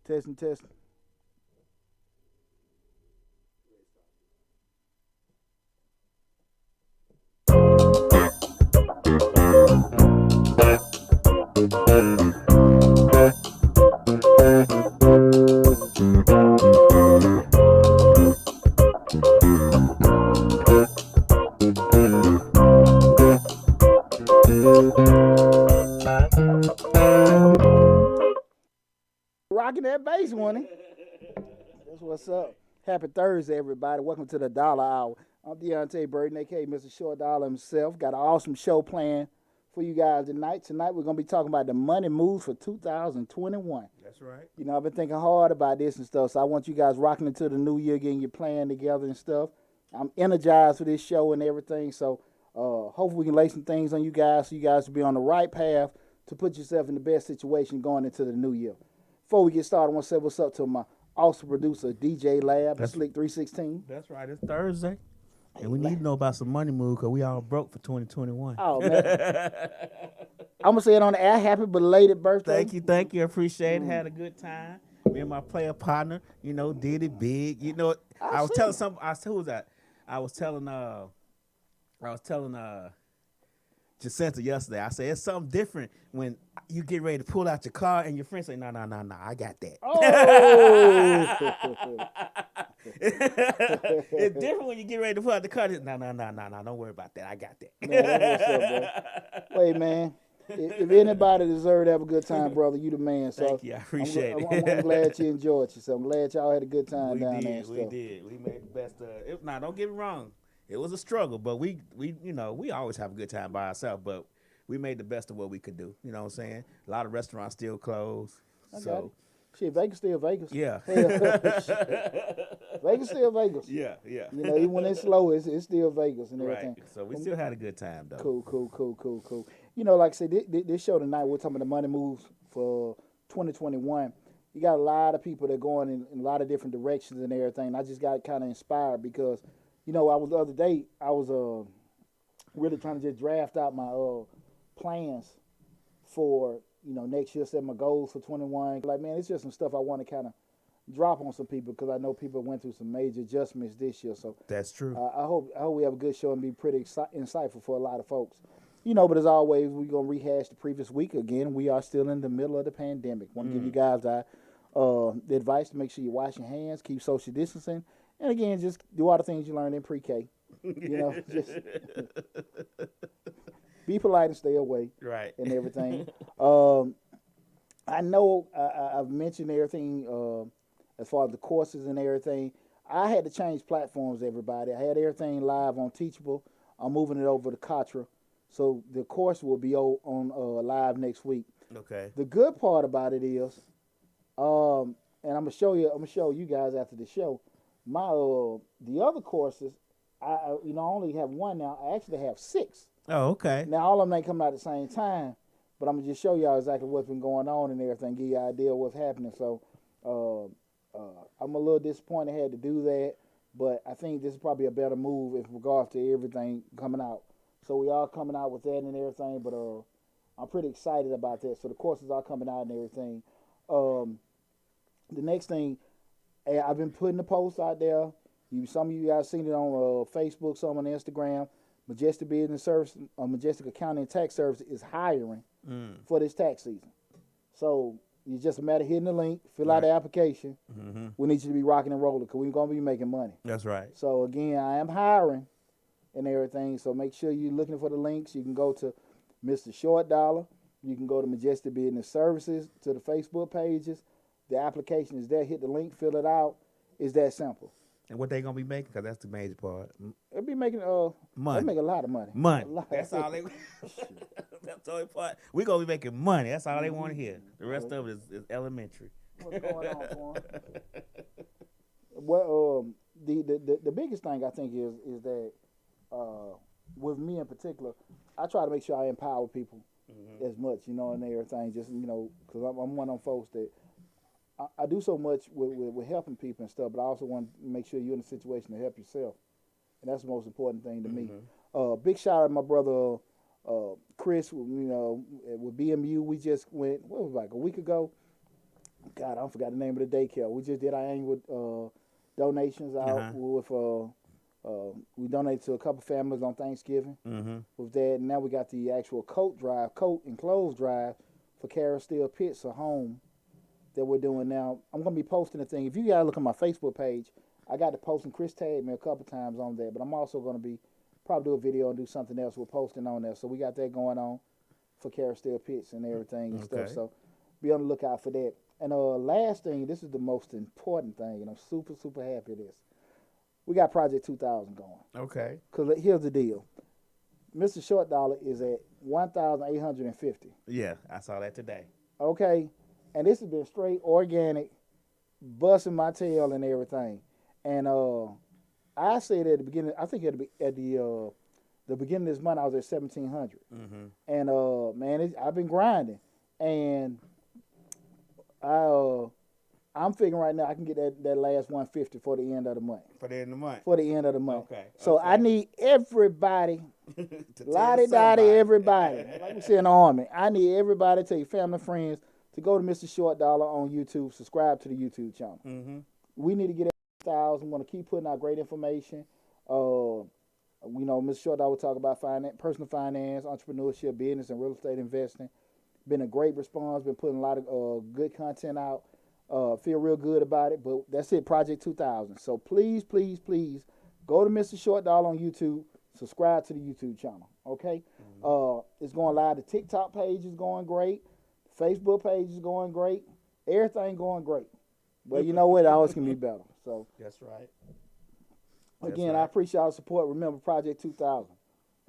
Testing, testing. Rocking that bass, one. That's what's up. Happy Thursday, everybody. Welcome to the Dollar Hour. I'm Deonte Burden, aka Mr. Short Dollar himself. Got an awesome show planned for you guys tonight. Tonight we're gonna be talking about the money moves for 2021. That's right. You know, I've been thinking hard about this and stuff, so I want you guys rocking into the new year, getting your plan together and stuff. I'm energized for this show and everything, so hopefully we can lay some things on you guys so you guys will be on the right path to put yourself in the best situation going into the new year. Before we get started, I want to say what's up to my awesome producer, DJ Lab, and Slick 316. That's right. It's Thursday. And we need to know about some money move because we all broke for 2021. Oh, man. I'm going to say it on the air. Happy belated birthday. Thank you. I appreciate it. Had a good time. Me and my player partner, did it big. I was telling who was that? I was telling Jacinta yesterday. I said, it's something different when you get ready to pull out your car and your friends say, no, I got that. Oh. It's different when you get ready to pull out the car. No, don't worry about that. I got that. Man, that's what's up, bro. Wait, man. If anybody deserves to have a good time, brother, you the man. So thank you. I appreciate it. I'm glad you enjoyed yourself. I'm glad y'all had a good time down there and stuff. We did. We made the best of it. Now, don't get me wrong. It was a struggle, but we always have a good time by ourselves, but we made the best of what we could do. You know what I'm saying? A lot of restaurants still closed. So shit, Vegas still Vegas. Yeah. Vegas still Vegas. Yeah. Even when it's slow, it's still Vegas and everything. Right. So we still had a good time though. Cool. Like I said, this show tonight, we're talking about the money moves for 2021. You got a lot of people that are going in a lot of different directions and everything. I just got kind of inspired because, I was the other day, I was really trying to just draft out my plans for, next year, set my goals for 21. Like, man, it's just some stuff I want to kind of drop on some people because I know people went through some major adjustments this year. So that's true. I hope we have a good show and be pretty insightful for a lot of folks. But as always, we're going to rehash the previous week again. We are still in the middle of the pandemic. Want to give you guys the advice to make sure you wash your hands, keep social distancing, and again, just do all the things you learned in pre-K. Just be polite and stay away. Right. And everything. I know I've mentioned everything as far as the courses and everything. I had to change platforms, everybody. I had everything live on Teachable. I'm moving it over to Katra. So the course will be on live next week. Okay. The good part about it is, and I'm gonna show you guys after the show. My the other courses, I only have one now. I actually have 6. Oh, okay. Now all of them ain't coming out at the same time, but I'm gonna just show y'all exactly what's been going on and everything, give you an idea of what's happening. So I'm a little disappointed I had to do that, but I think this is probably a better move in regards to everything coming out. So we are coming out with that and everything, but I'm pretty excited about that. So the courses are coming out and everything. The next thing, I've been putting the posts out there. Some of you guys seen it on Facebook, some on Instagram. Majestic Business Service, Majestic Accounting and Tax Service is hiring for this tax season. So it's just a matter of hitting the link, fill out the application. Mm-hmm. We need you to be rocking and rolling because we're going to be making money. That's right. So again, I am hiring and everything. So make sure you're looking for the links. You can go to Mr. Short Dollar. You can go to Majestic Business Services, to the Facebook pages. The application is there. Hit the link, fill it out. It's that simple. And what they gonna be making? Because that's the major part. They'll be making money. They make a lot of money. That's all they. That's the only part. We gonna be making money. That's all they want to hear. The rest of it is elementary. What's going on, Quan? Well, the biggest thing I think is that with me in particular, I try to make sure I empower people as much, and everything. Just because I'm one of them folks that. I do so much with helping people and stuff, but I also want to make sure you're in a situation to help yourself. And that's the most important thing to me. Big shout out to my brother Chris, with BMU. We just went, what was it, like a week ago, God, I forgot the name of the daycare. We just did our annual donations out with. We donated to a couple families on Thanksgiving with that. And now we got the actual coat and clothes drive for Cara Steele Pitts, a home that we're doing now. I'm going to be posting a thing. If you guys look at my Facebook page, I got to post, and Chris tagged me a couple times on there. But I'm also going to be probably do a video and do something else. We're posting on there. So we got that going on for Cara Steele Pitts and everything and stuff. So be on the lookout for that. And last thing, this is the most important thing, and I'm super, super happy with this. We got Project 2000 going. Okay. Because here's the deal. Mr. Short Dollar is at 1,850. Yeah, I saw that today. Okay. And this has been straight organic, busting my tail and everything. And I said at the beginning, I think at the beginning of this month, I was at 1,700. And, man, I've been grinding. And I'm figuring right now I can get that last 150 for the end of the month. For the end of the month? For the end of the month. Okay. So I need everybody, lottie-dottie, everybody. Like we say in the Army, I need everybody, tell your family, friends, to go to Mr. Short Dollar on YouTube, subscribe to the YouTube channel. We need to get 1,000. We want to keep putting out great information. We know Mr. Short Dollar will talk about personal finance, entrepreneurship, business, and real estate investing. Been a great response. Been putting a lot of good content out. Feel real good about it, but that's it, Project 2000. So please, please, please go to Mr. Short Dollar on YouTube, subscribe to the YouTube channel, okay? It's going live. The TikTok page is going great. Facebook page is going great. Everything going great. But you know what? It always can be better. So that's right. Again, I appreciate y'all's support. Remember, Project 2000.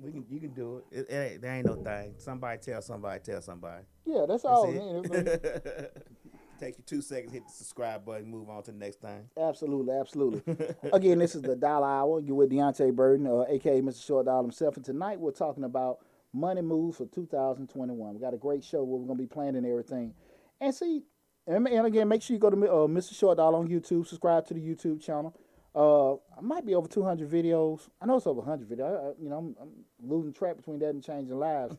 You can do it. There ain't no thing. Somebody tell somebody. Yeah, that's all. Take you 2 seconds, hit the subscribe button, move on to the next thing. Absolutely. Again, this is the Dollar Hour. You're with Deonte Burden, a.k.a. Mr. Short Dollar himself. And tonight we're talking about money moves for 2021. We got a great show where we're going to be planning everything. And see, and again, make sure you go to Mr. Short Dollar on YouTube, subscribe to the YouTube channel. I might be over 200 videos. I know it's over 100 videos. I'm losing track between that and changing lives.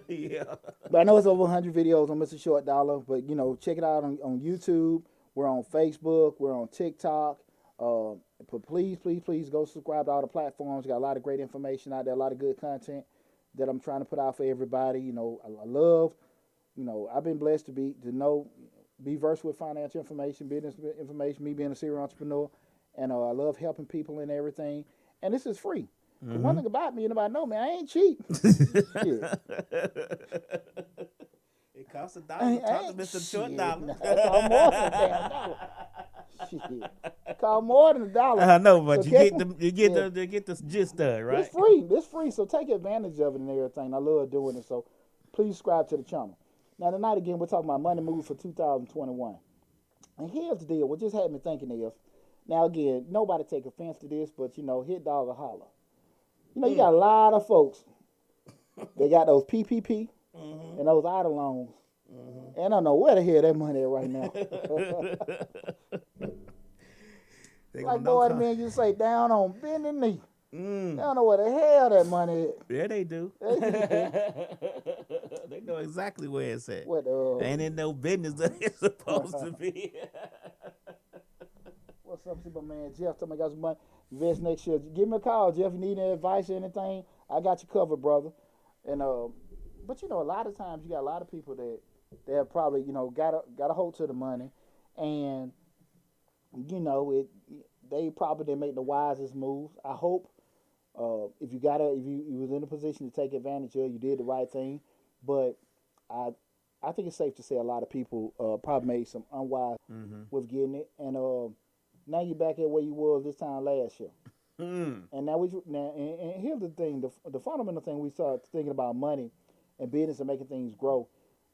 Yeah. But I know it's over 100 videos on Mr. Short Dollar. But, check it out on YouTube. We're on Facebook. We're on TikTok. But please, please, please go subscribe to all the platforms. Got a lot of great information out there, a lot of good content that I'm trying to put out for everybody. I love, I've been blessed to be versed with financial information, business information, me being a serial entrepreneur. And I love helping people and everything. And this is free. One thing about me, anybody know, man, I ain't cheap. It costs $1 to talk to Mr. Short Dollar. It costs more than $1. I know, but so you get the gist of it, right? It's free. So take advantage of it and everything. I love doing it. So please subscribe to the channel. Now tonight again, we're talking about money moves for 2021. And here's the deal. What just had me thinking is, now, again, nobody take offense to this, but, hit dog or holler. You got a lot of folks. They got those PPP and those idle loans. And I don't know where the hell that money is right now. Like, boy, the man, you say down on bending knee. They don't know where the hell that money is. Yeah, they do. They know exactly where it's at. Ain't in no business that it's supposed to be. What's up, super man? Jeff, tell me I got some money. Invest next year. Give me a call, Jeff. You need any advice or anything? I got you covered, brother. And but a lot of times you got a lot of people that have probably got a hold to the money, and they probably didn't make the wisest moves. I hope if you was in a position to take advantage of, you did the right thing. But I think it's safe to say a lot of people probably made some unwise with getting it, and now you're back at where you was this time last year. And and here's the thing: the fundamental thing we start thinking about money and business and making things grow.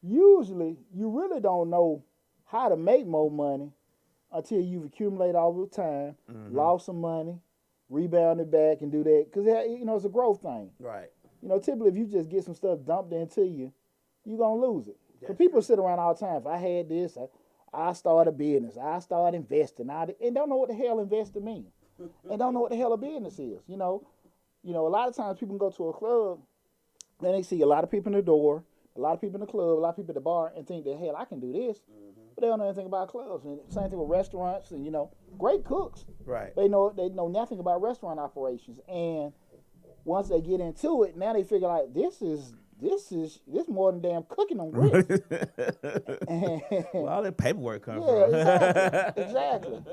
Usually, you really don't know how to make more money until you've accumulated all the time, lost some money, rebounded back, and do that because it's a growth thing. Right. Typically, if you just get some stuff dumped into you, you're gonna lose it. Because people sit around all the time. If I had this, I start a business. I start investing. And don't know what the hell investing means. And don't know what the hell a business is. A lot of times people go to a club and they see a lot of people in the door, a lot of people in the club, a lot of people at the bar, and think that, hell, I can do this. but they don't know anything about clubs. And same thing with restaurants, and great cooks. Right. They know nothing about restaurant operations, and once they get into it, now they figure like this is more than damn cooking on grits. Well, all that paperwork comes from. Yeah, exactly.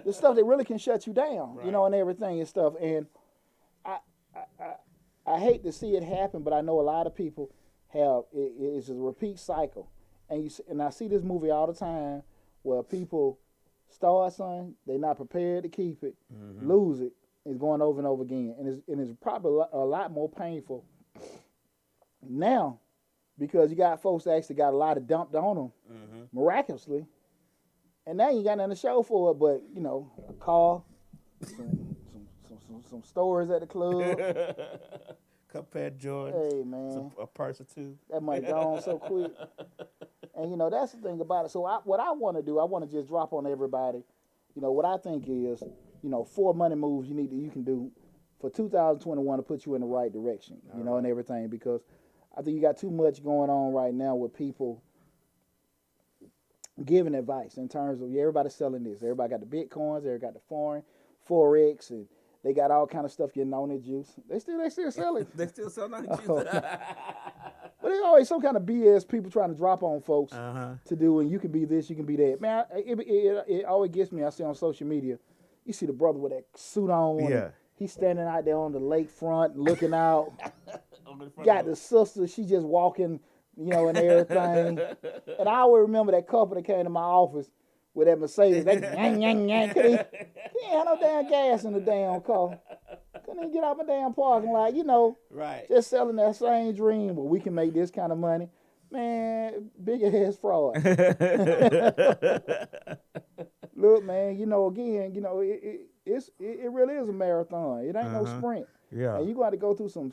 The stuff that really can shut you down, right. And everything and stuff. And I hate to see it happen, but I know a lot of people have it's a repeat cycle. And I see this movie all the time where people start something, they're not prepared to keep it, lose it, it's going over and over again. And it's probably a lot more painful now because you got folks that actually got a lot of dumped on them miraculously. And now you got nothing to show for it but, a car, some stores at the club. Couple pair of Jordans. Hey, man. A purse or two. That money gone so quick. And, that's the thing about it. So what I want to do, I want to just drop on everybody, what I think is, 4 money moves you can do for 2021 to put you in the right direction, and everything. Because I think you got too much going on right now with people giving advice in terms of, everybody's selling this. Everybody got the Bitcoins, everybody got the Forex, and they got all kind of stuff getting on their juice. They still selling. They still selling on their juice. But there's always some kind of BS people trying to drop on folks to do, and you can be this, you can be that. Man, it always gets me. I see on social media, you see the brother with that suit on. Yeah. He's standing out there on the lakefront looking out. Got the sister, she just walking, and everything. And I always remember that couple that came to my office with that Mercedes. They yang, yang, yang. He ain't had no damn gas in the damn car. Couldn't even get out my damn parking lot, Right. Just selling that same dream where we can make this kind of money. Man, big ass fraud. Look, man, again, it really is a marathon. It ain't no sprint. Yeah. And you're going to go through some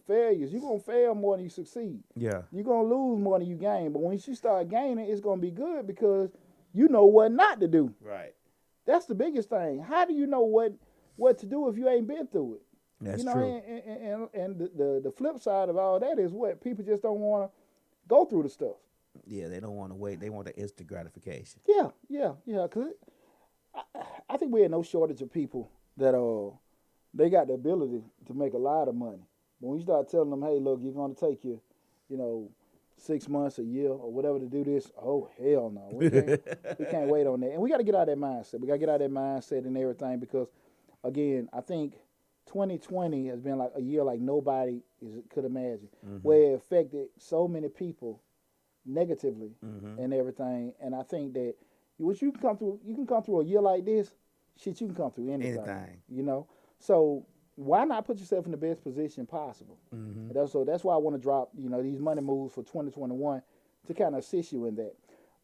failures. You're going to fail more than you succeed. Yeah. You're going to lose more than you gain. But once you start gaining, it's going to be good because you know what not to do. Right. That's the biggest thing. How do you know what to do if you ain't been through it? That's true. And the flip side of all that is what people just don't want to go through the stuff. Yeah, they don't want to wait. They want the instant gratification. Yeah. Because I think we had no shortage of people that they got the ability to make a lot of money. But when you start telling them, hey, look, you're going to take you, 6 months, a year, or whatever to do this, oh, hell no. We can't wait on that. And we got to get out of that mindset. We got to get out of that mindset and everything because, again, I think 2020 has been like a year like nobody could imagine, where it affected so many people negatively and everything. And I think that you can come through a year like this, shit, you can come through anything. So why not put yourself in the best position possible? That's why I want to drop, these money moves for 2021 to kind of assist you in that.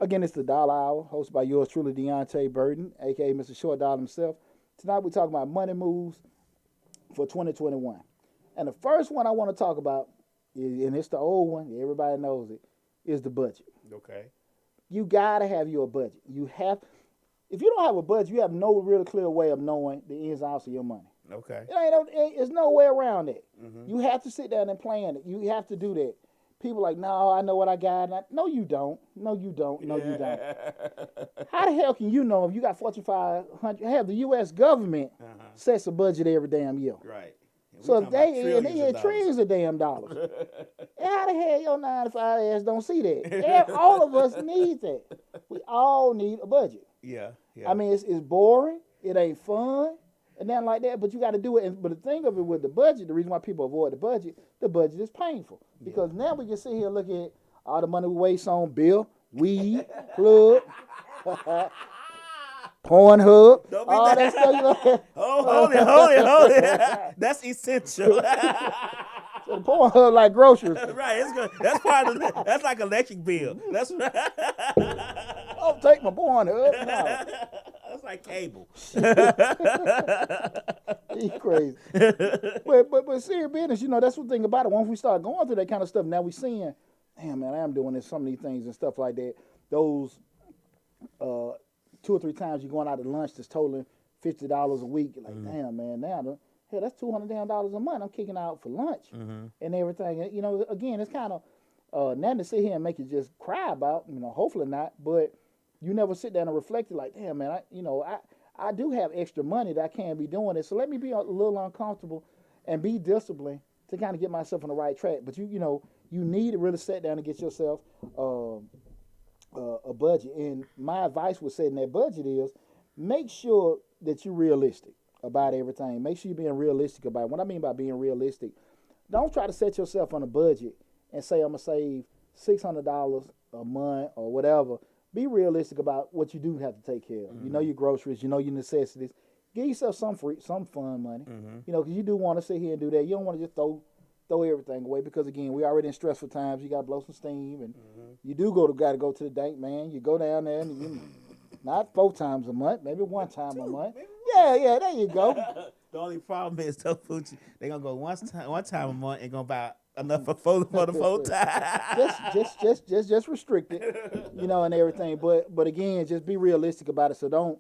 Again, it's the Dollar Hour, hosted by yours truly, Deonte Burden, a.k.a. Mr. Short Dollar himself. Tonight we're talking about money moves for 2021. And the first one I want to talk about, and it's the old one, everybody knows it, is the budget. Okay. You got to have your budget. If you don't have a budget, you have no real clear way of knowing the ins and outs of your money. Okay. There's no way around it. You have to sit down and plan it. You have to do that. People like, no, I know what I got. No, you don't. No, you don't. No, you don't. How the hell can you know if you got Fortune 500? Have the U.S. government sets a budget every damn year. Right. So if they trillions of damn dollars. How the hell your 9 to 5 ass don't see that? All of us need that. We all need a budget. Yeah. I mean, it's boring. It ain't fun. And nothing like that, but you got to do it. But the thing of it with the budget, the reason why people avoid the budget is painful. Because now we can sit here and look at all the money we waste on bill, weed, club, Pornhub, all that stuff. Hold it. That's essential. So the Pornhub like groceries. Right. It's good. That's part of that's like electric bill. That's right. Don't take my Pornhub. No. That's like cable. He's crazy. But serious business, that's the thing about it. Once we start going through that kind of stuff, now we seeing, damn man, I am doing this, some of these things and stuff like that. Those 2 or 3 times you're going out to lunch that's totaling $50 a week. You're like, damn man, now hey, that's $200 damn a month. I'm kicking out for lunch and everything. Again, it's kind of nothing to sit here and make you just cry about. Hopefully not, but you never sit down and reflect like, damn, man, I do have extra money that I can't be doing it. So let me be a little uncomfortable and be disciplined to kind of get myself on the right track. But you need to really sit down and get yourself a budget. And my advice with setting that budget is make sure that you're realistic about everything. Make sure you're being realistic about it. What I mean by being realistic, don't try to set yourself on a budget and say I'm gonna save $600 a month or whatever. Be realistic about what you do have to take care of. Mm-hmm. You know your groceries, you know your necessities. Give yourself some fun money. Mm-hmm. Because you do want to sit here and do that. You don't want to just throw everything away because, again, we already in stressful times. You got to blow some steam, and you do got to go to the bank, man. You go down there, and not 4 times a month, maybe 1 time a month. Yeah, there you go. The only problem is, Tofuchi, they're going to go one time a month and going to buy enough for the 4 times. just restrict it, and everything. But again, just be realistic about it. So don't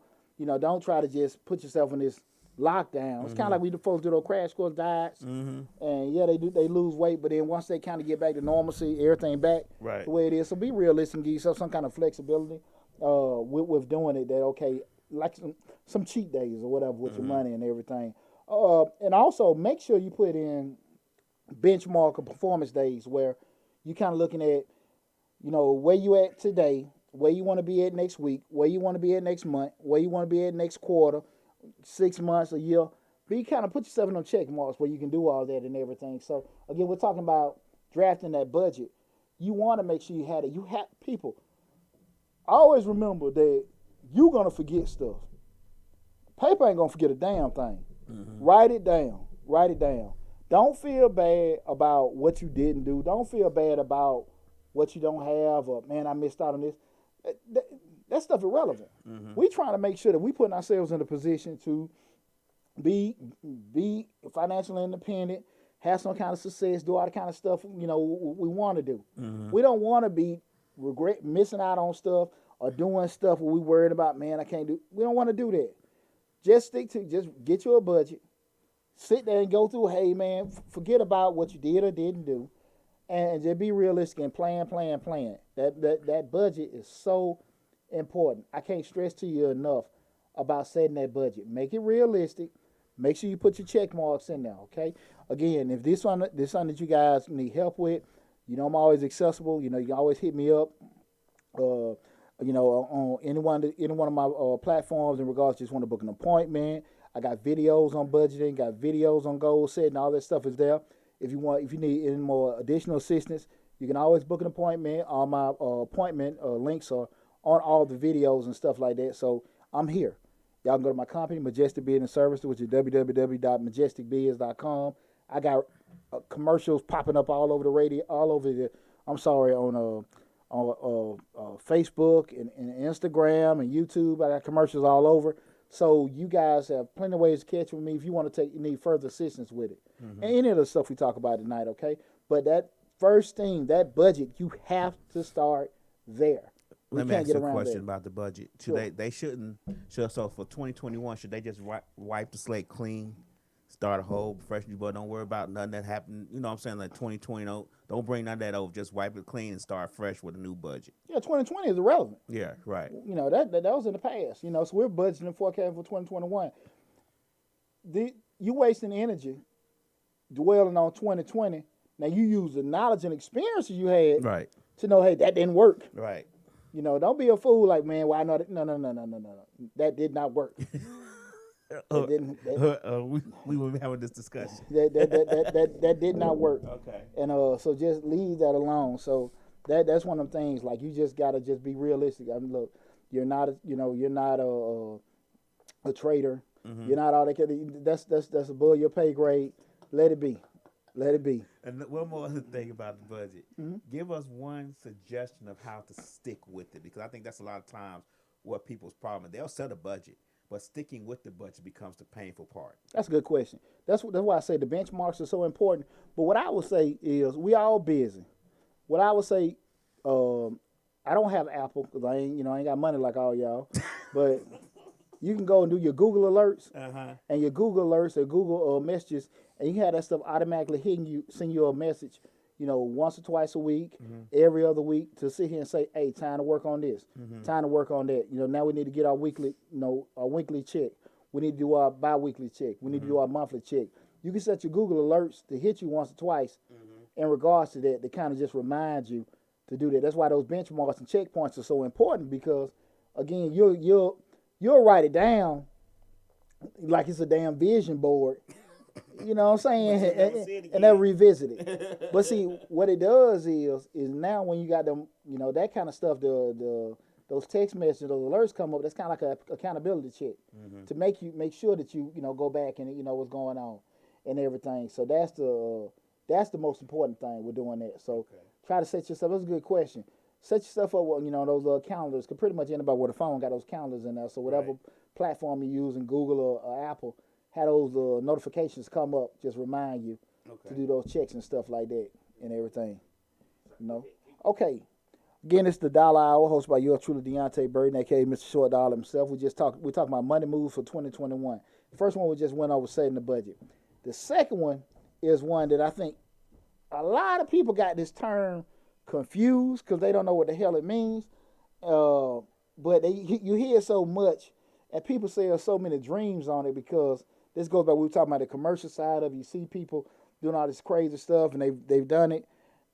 try to just put yourself in this lockdown. It's kind of like we folks do those crash course diets, and they lose weight, but then once they kind of get back to normalcy, everything back the way it is. So be realistic and give yourself some kind of flexibility with doing it. That okay, like some cheat days or whatever with your money and everything. And also make sure you put in benchmark or performance days where you kind of looking at, where you at today, where you want to be at next week, where you want to be at next month, where you want to be at next quarter, 6 months, a year. Be kind of put yourself in them check marks where you can do all that and everything. So again, we're talking about drafting that budget. You want to make sure you had it. You have people. Always remember that you're gonna forget stuff. Paper ain't gonna forget a damn thing. Mm-hmm. Write it down. Don't feel bad about what you didn't do. Don't feel bad about what you don't have or, man, I missed out on this. That stuff irrelevant. Mm-hmm. We trying to make sure that we putting ourselves in a position to be financially independent, have some kind of success, do all the kind of stuff, we want to do. Mm-hmm. We don't want to be missing out on stuff or doing stuff where we worried about, man, I can't do. We don't want to do that. Just get you a budget. Sit there and go through, hey, man, forget about what you did or didn't do, and just be realistic and plan. That budget is so important. I can't stress to you enough about setting that budget. Make it realistic. Make sure you put your check marks in there, okay? Again, if this one that you guys need help with, I'm always accessible. You can always hit me up, on any one of my platforms in regards to just want to book an appointment. I got videos on budgeting, got videos on goal setting, all that stuff is there. If you need any more additional assistance, you can always book an appointment. All my appointment links are on all the videos and stuff like that. So I'm here. Y'all can go to my company, Majestic Business Services, which is www.majesticbiz.com. I got commercials popping up all over the radio, on Facebook and Instagram and YouTube. I got commercials all over. So you guys have plenty of ways to catch with me if you need further assistance with it. Mm-hmm. And any of the stuff we talk about tonight, okay? But that first thing, that budget, you have to start there. Let me ask you a question about the budget. They shouldn't. So for 2021, should they just wipe the slate clean, start a whole fresh new budget? Don't worry about nothing that happened. You know what I'm saying? Like 2020, don't bring none of that over. Just wipe it clean and start fresh with a new budget. Yeah, 2020 is irrelevant. Yeah, right. That was in the past. So we're budgeting and forecasting for 2021. You wasting energy dwelling on 2020. Now you use the knowledge and experiences you had to know, hey, that didn't work. Right. Don't be a fool like, man, well, I know that. No. That did not work. We will be having this discussion. That did not work. Okay. And so just leave that alone. So that's one of them things. Like you just gotta just be realistic. I mean, look, you're not a trader. Mm-hmm. You're not all that. That's above your pay grade. Let it be. And one more other thing about the budget. Mm-hmm. Give us one suggestion of how to stick with it, because I think that's a lot of times what people's problem is. They'll set a budget, but sticking with the budget becomes the painful part. That's a good question. That's why I say the benchmarks are so important. But what I would say is we all busy. What I would say, I don't have Apple because I ain't got money like all y'all, but you can go and do your Google alerts and your Google alerts or Google messages, and you have that stuff automatically send you a message. once or twice a week, every other week, to sit here and say, hey, time to work on this, time to work on that. Now we need to get our weekly, our weekly check. We need to do our bi-weekly check. We need to do our monthly check. You can set your Google alerts to hit you once or twice in regards to that, to kind of just remind you to do that. That's why those benchmarks and checkpoints are so important, because, again, you'll write it down like it's a damn vision board. You know what I'm saying? And they'll revisit it. But see, what it does is now when you got them, that kind of stuff, those text messages, those alerts come up, that's kind of like an accountability check to make sure that you go back and what's going on and everything. So that's the most important thing with doing that. So try to set yourself. That's a good question. Set yourself up with those calendars. Cause pretty much anybody with a phone got those calendars in there. So whatever platform you use, in Google or Apple, have those notifications come up, just remind you to do those checks and stuff like that and everything. Okay. Again, it's the Dollar Hour, hosted by yours truly, Deonte Burden, aka Mr. Short Dollar himself. We're talking about money moves for 2021. The first one we just went over setting the budget. The second one is one that I think a lot of people got this term confused because they don't know what the hell it means. But you hear so much, and people say there's so many dreams on it, because this goes back, we were talking about the commercial side of it. You see people doing all this crazy stuff, and they've done it,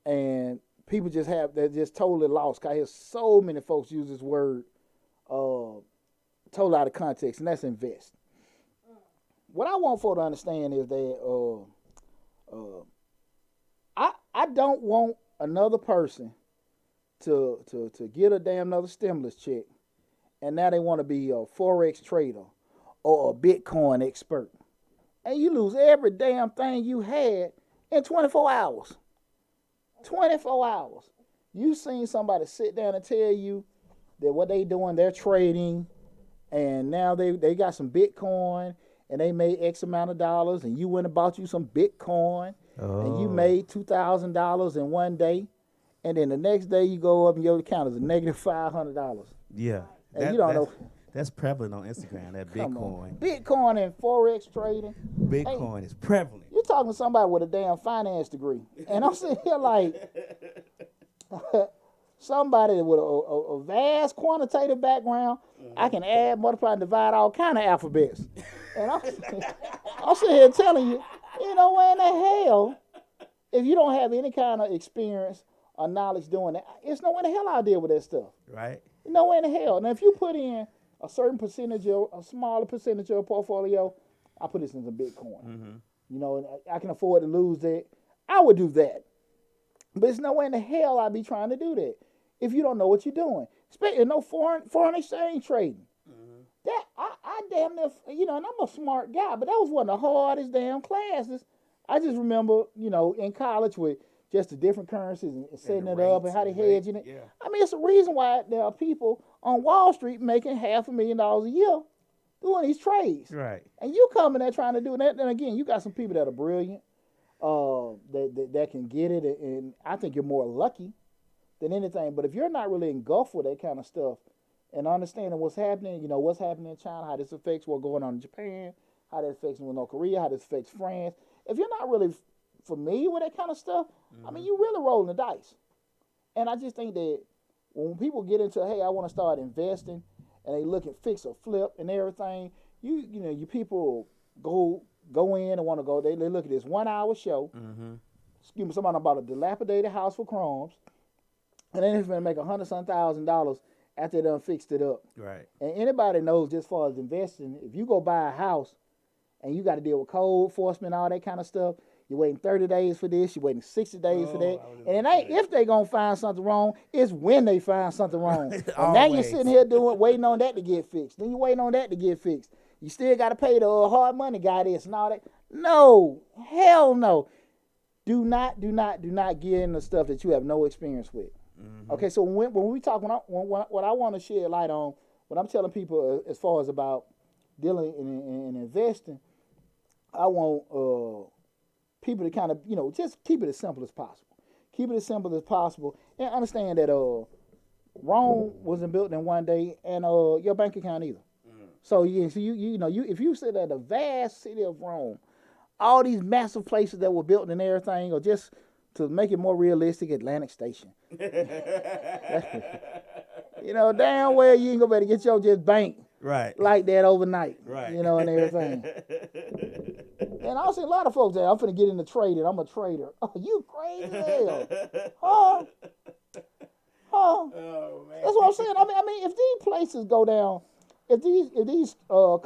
and people they're just totally lost. I hear so many folks use this word totally out of context, and that's invest. What I want folks to understand is that I don't want another person to get a damn another stimulus check, and now they want to be a Forex trader or a Bitcoin expert, and you lose every damn thing you had in 24 hours. 24 hours. You seen somebody sit down and tell you that what they doing, they're trading, and now they got some Bitcoin, and they made X amount of dollars, and you went and bought you some Bitcoin, and you made $2,000 in one day, and then the next day you go up and your account is a negative $500. Yeah. And you don't know. That's prevalent on Instagram, that Bitcoin. Bitcoin and Forex trading. Bitcoin is prevalent. You're talking to somebody with a damn finance degree. And I'm sitting here like somebody with a vast quantitative background. I can add, multiply, and divide all kind of alphabets. And I'm sitting here telling you, where in the hell, if you don't have any kind of experience or knowledge doing that, it's nowhere in the hell I'll deal with that stuff. Right. Nowhere in the hell. Now, if you put in a certain percentage of a smaller percentage of a portfolio, I put this into Bitcoin. And I can afford to lose that. I would do that. But it's nowhere in the hell I'd be trying to do that if you don't know what you're doing. Especially no foreign exchange trading. That I damn near, and I'm a smart guy, but that was one of the hardest damn classes. I just remember, in college with just the different currencies and setting it up and how they hedging it. Yeah. I mean, it's a reason why there are people on Wall Street making $500,000 a year doing these trades. Right. And you coming there trying to do that. Then again, you got some people that are brilliant, that can get it, and I think you're more lucky than anything. But if you're not really engulfed with that kind of stuff and understanding what's happening, what's happening in China, how this affects what's going on in Japan, how that affects North Korea, how this affects France, if you're not really familiar with that kind of stuff, I mean, you really rolling the dice. And I just think that when people get into, hey, I want to start investing, and they look at fix or flip and everything, you people go in and want to go. They look at this 1 hour show. Excuse me, somebody about a dilapidated house for crumbs, and then it's going to make $100,000 after they done fixed it up. Right. And anybody knows, just as far as investing, if you go buy a house and you got to deal with code enforcement, all that kind of stuff, you're waiting 30 days for this, you're waiting 60 days for that. And it ain't if they going to find something wrong, it's when they find something wrong. And now you're sitting here waiting on that to get fixed. Then you're waiting on that to get fixed. You still got to pay the hard money guy this and all that. No, hell no. Do not get into stuff that you have no experience with. Okay, so when we talk, what I want to shed light on, what I'm telling people as far as about dealing and investing, I want people to kind of, just keep it as simple as possible. Keep it as simple as possible, and understand that Rome wasn't built in one day, and your bank account either. So if you sit at the vast city of Rome, all these massive places that were built and everything, or just to make it more realistic, Atlantic Station. You know, damn well you ain't gonna be able to get your just bank Right. like that overnight. Right. You know, and everything. And I see a lot of folks that I'm finna get into trading. I'm a trader. Oh, you crazy as hell. Huh? Huh? Oh man. That's what I'm saying. I mean, if these places go down, if these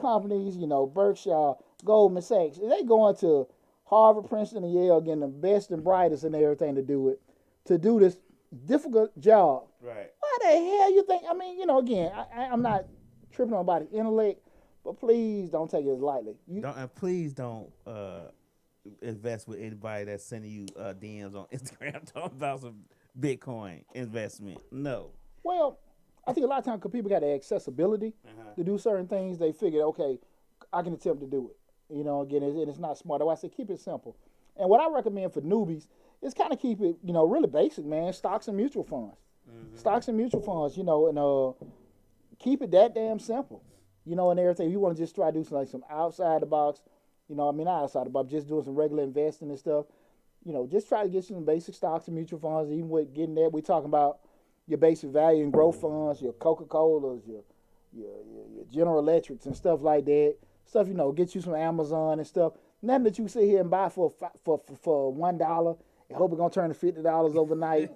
companies, you know, Berkshire, Goldman Sachs, if they going to Harvard, Princeton, and Yale, getting the best and brightest and everything to do it, to do this difficult job. Right. Why the hell you think? I mean, you know, again, I'm not tripping on anybody's intellect, but please don't take it as lightly. Please don't invest with anybody that's sending you DMs on Instagram talking about some Bitcoin investment. No. Well, I think a lot of times because people got the accessibility to do certain things, they figure, okay, I can attempt to do it. You know, again, it's not smart. That's why I say keep it simple. And what I recommend for newbies is kind of keep it, you know, really basic, man. Stocks and mutual funds. Stocks and mutual funds, you know, and keep it that damn simple. You know, and everything. You want to just try to do some outside the box, you know, I mean, not outside the box, just doing some regular investing and stuff. You know, just try to get you some basic stocks and mutual funds. Even with getting there, we're talking about your basic value and growth funds, your Coca-Colas, your General Electrics and stuff like that. Stuff, you know, get you some Amazon and stuff. Nothing that you sit here and buy for $1 and hope it's going to turn to $50 overnight.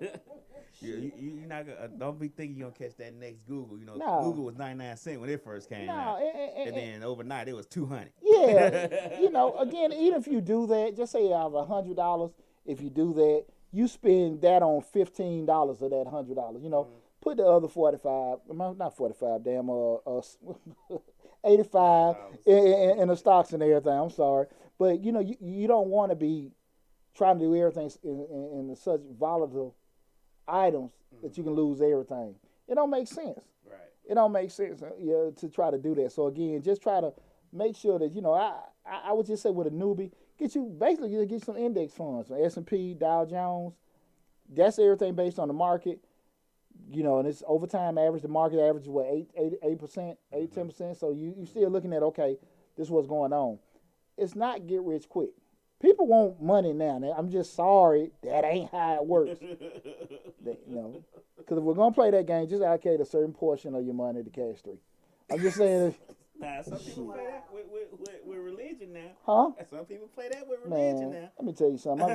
You're not gonna, don't be thinking you're going to catch that next Google. You know, No. Google was 99 cents when it first came out. And then overnight it was 200. Yeah. You know, again, even if you do that, just say you have $100. If you do that, you spend that on $15 of that $100. You know, put the other 45, not 45, damn, 85 in the stocks and everything. I'm sorry. But, you know, you don't want to be trying to do everything in such volatile items that you can lose everything. It don't make sense. Right. It don't make sense to try to do that. So, again, just try to make sure that, you know, I would just say with a newbie, get you some index funds, some S&P, Dow Jones. That's everything based on the market. You know, and it's over time average. The market average is what, 8%, 10%. So you still looking at, okay, this is what's going on. It's not get rich quick. People want money now. I'm just sorry that ain't how it works. You know, because if we're gonna play that game, just allocate a certain portion of your money to Cash 3. I'm just saying. Nah, some people play that with religion now. Huh? Some people play that with religion now. Let me tell you something.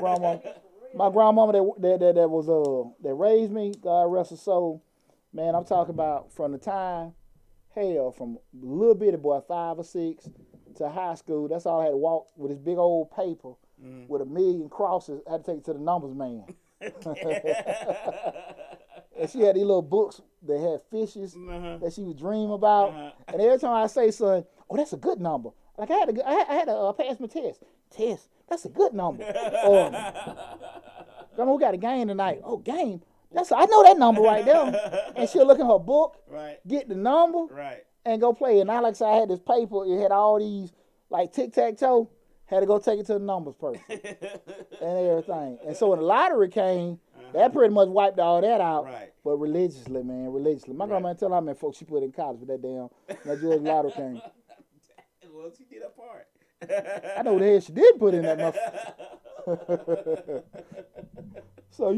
My grandmama that raised me, God rest her soul, man, I'm talking about from the time, from a little bitty boy, 5 or 6, to high school. That's all I had to walk with this big old paper with 1,000,000 crosses. I had to take it to the numbers man. And she had these little books that had fishes that she would dream about. And every time I say, son, oh, that's a good number. Like I had to pass my test. That's a good number. Grandma, we got a game tonight. Oh, game. I know that number right there. And she'll look in her book, get the number, and go play. And I, like I said, I had this paper. It had all these, like tic-tac-toe. Had to go take it to the numbers person and everything. And so when the lottery came, that pretty much wiped all that out. Right. But religiously, man, religiously. My grandma tell how many folks she put in college with that Georgia lottery came. Well, she did her part. I know what the hell she did put in that motherfucker. So I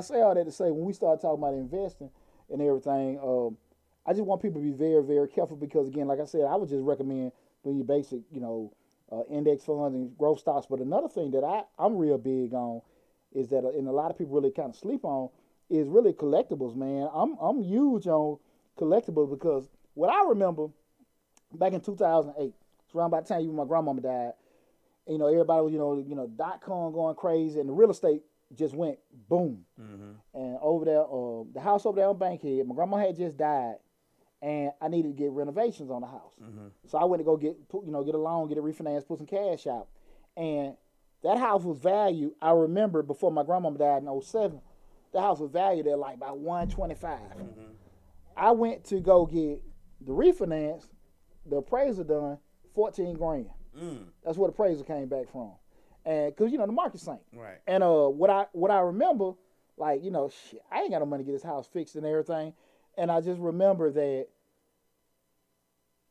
say all that to say when we start talking about investing and everything, I just want people to be very, very careful because again, like I said, I would just recommend doing your basic, index funds and growth stocks. But another thing that I'm real big on is that, and a lot of people really kind of sleep on, is really collectibles, man. I'm huge on collectibles because what I remember back in 2008, it's around about the time even my grandmama died. And, everybody was, .com going crazy, and the real estate just went boom. And over there, the house over there on Bankhead, my grandma had just died, and I needed to get renovations on the house. So I went to go get a loan, get it refinanced, put some cash out. And that house was valued, I remember before my grandmama died in 2007, the house was valued at like about $125. I went to go get the refinance, the appraisal done, $14,000. That's what the appraisal came back from. And because the market sank. Right. And what I remember, like, shit, I ain't got no money to get this house fixed and everything. And I just remember that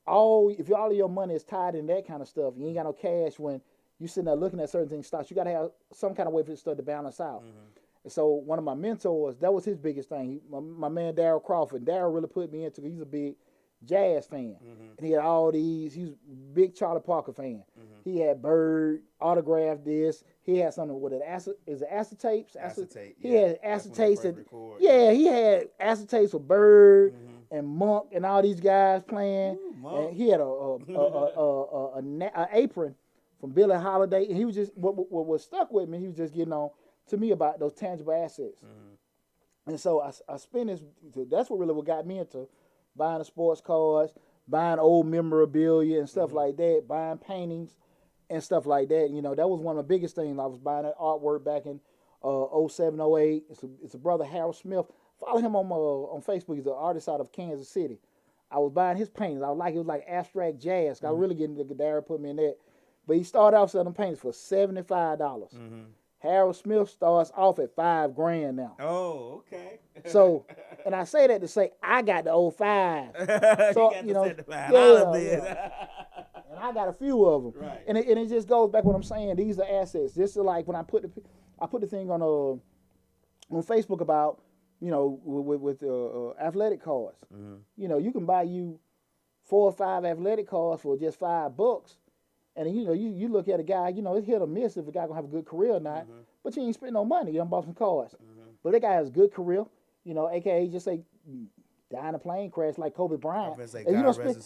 if all of your money is tied in that kind of stuff, you ain't got no cash when you sitting there looking at certain things stocks. You got to have some kind of way for this stuff to balance out. And so one of my mentors, that was his biggest thing. My man Darryl Crawford. Darryl really put me into. He's a big jazz fan, and he had all these. He's a big Charlie Parker fan. He had Bird autographed this. He had something with it. Is it acetapes? Acetate. He had acetates. He had acetates with Bird and Monk and all these guys playing. And he had an apron from Billie Holiday. And he was just what stuck with me. He was just getting on to me about those tangible assets. And so I spent this. That's what got me into buying the sports cards, buying old memorabilia and stuff like that, buying paintings and stuff like that. You know, that was one of the biggest things. I was buying that artwork back in 07, 08. It's a brother, Harold Smith. Follow him on Facebook. He's an artist out of Kansas City. I was buying his paintings. It was like abstract jazz. I really get into Gadara, put me in that. But he started off selling paintings for $75. Harold Smith starts off at $5,000 now. Oh, okay. So, and I say that to say I got the 05. So you know, and I got a few of them. Right. And it just goes back what I'm saying. These are assets. Just like when I put the thing on Facebook about, you know, with athletic cards. You know, you can buy you 4 or 5 athletic cards for just $5. And you know, you look at a guy, you know, it's hit or miss if a guy gonna have a good career or not. But you ain't spend no money. You done bought some cards. But that guy has a good career, you know, aka just say die in a plane crash like Kobe Bryant. If you don't spend,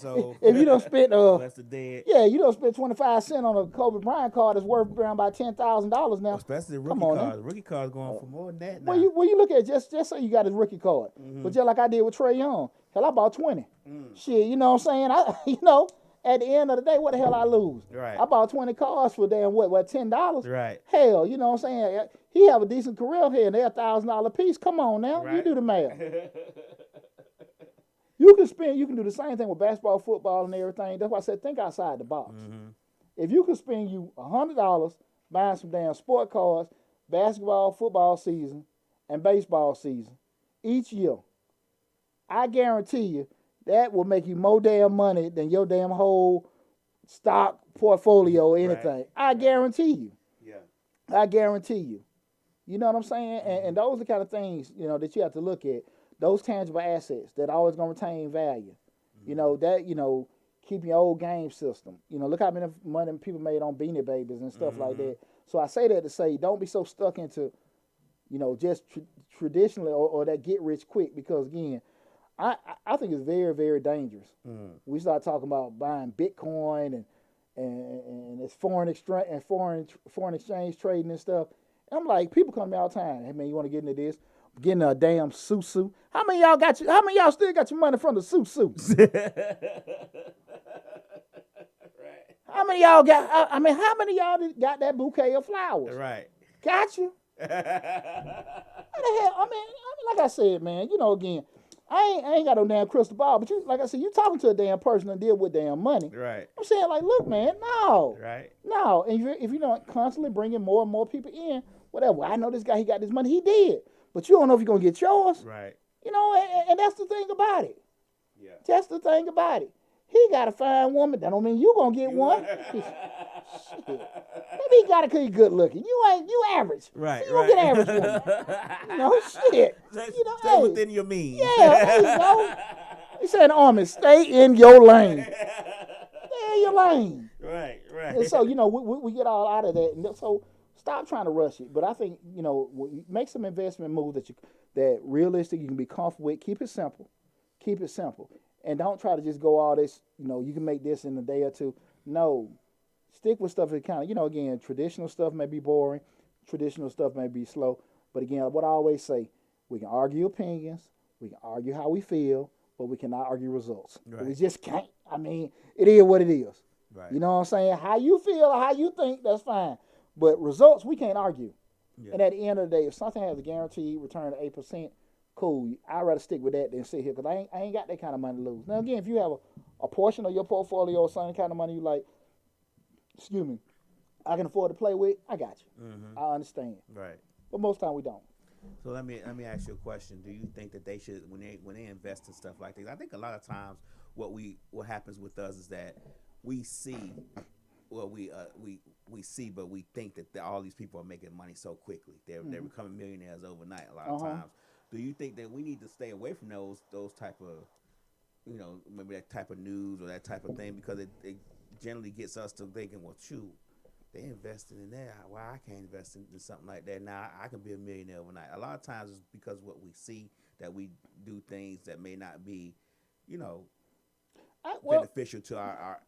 you don't spend 25 cents on a Kobe Bryant card that's worth around about $10,000 now. Especially rookie cards. Rookie cards going for more than that now. Well, you look at just say you got his rookie card, but just like I did with Trae Young, hell, I bought 20. Shit, you know what I'm saying? At the end of the day, what the hell I lose? Right. I bought 20 cards for damn $10? Right. Hell, you know what I'm saying? He have a decent career here, and they're $1,000 piece. Come on now, you do the math. You can do the same thing with basketball, football, and everything. That's why I said think outside the box. If you could spend you $100 buying some damn sport cards, basketball, football season, and baseball season each year, I guarantee you that will make you more damn money than your damn whole stock portfolio or anything. I guarantee you. Yeah. I guarantee you. You know what I'm saying? And those are the kind of things, you know, that you have to look at. Those tangible assets that always gonna retain value. You know, that, you know, keep your old game system. You know, look how many money people made on Beanie Babies and stuff like that. So I say that to say don't be so stuck into, you know, just traditionally or that get rich quick, because again, I think it's very, very dangerous. We start talking about buying Bitcoin and it's foreign exchange trading and stuff. And I'm like, people come to me all the time. Hey man, you want to get into this? Getting a damn susu. How many of y'all still got your money from the susu? Right. How many of y'all got? How many of y'all got that bouquet of flowers? Right. Got you. How the hell? I mean, like I said, man. You know, again, I ain't got no damn crystal ball. But like I said, you talking to a damn person and deal with damn money. Right. I'm saying, like, look, man, no. Right. No. And if you don't constantly bringing more and more people in, whatever. I know this guy. He got this money. He did. But you don't know if you're going to get yours. Right. You know, and that's the thing about it. Yeah. That's the thing about it. He got a fine woman. That don't mean you going to get one. Shit. Maybe he got it because he's good looking. You average. Right, you don't get average woman. You know, shit. Stay within your means. Yeah, there you go. He said in the Army, stay in your lane. Stay in your lane. Right. And so, you know, we get all out of that. And so stop trying to rush it. But I think, you know, make some investment moves that realistic, you can be comfortable with. Keep it simple. And don't try to just go all this, you know, you can make this in a day or two. No. Stick with stuff that kind of, you know, again, traditional stuff may be boring. Traditional stuff may be slow. But again, what I always say, we can argue opinions. We can argue how we feel. But we cannot argue results. Right. We just can't. I mean, it is what it is. Right. You know what I'm saying? How you feel or how you think, that's fine. But results, we can't argue. Yeah. And at the end of the day, if something has a guaranteed return of 8%, cool. I'd rather stick with that than sit here, because I ain't got that kind of money to lose. Now, again, if you have a portion of your portfolio or some kind of money you like, I can afford to play with, I got you. Mm-hmm. I understand. Right. But most time we don't. So let me ask you a question. Do you think that they should, when they invest in stuff like this, I think a lot of times what happens with us is that we see well we see, but we think that all these people are making money so quickly. They're becoming millionaires overnight. A lot of times. Do you think that we need to stay away from those type of, maybe that type of news or that type of thing, because it generally gets us to thinking, well, shoot, they invested in that. Why I can't invest in something like that? Now I can be a millionaire overnight. A lot of times it's because what we see, that we do things that may not be, beneficial to our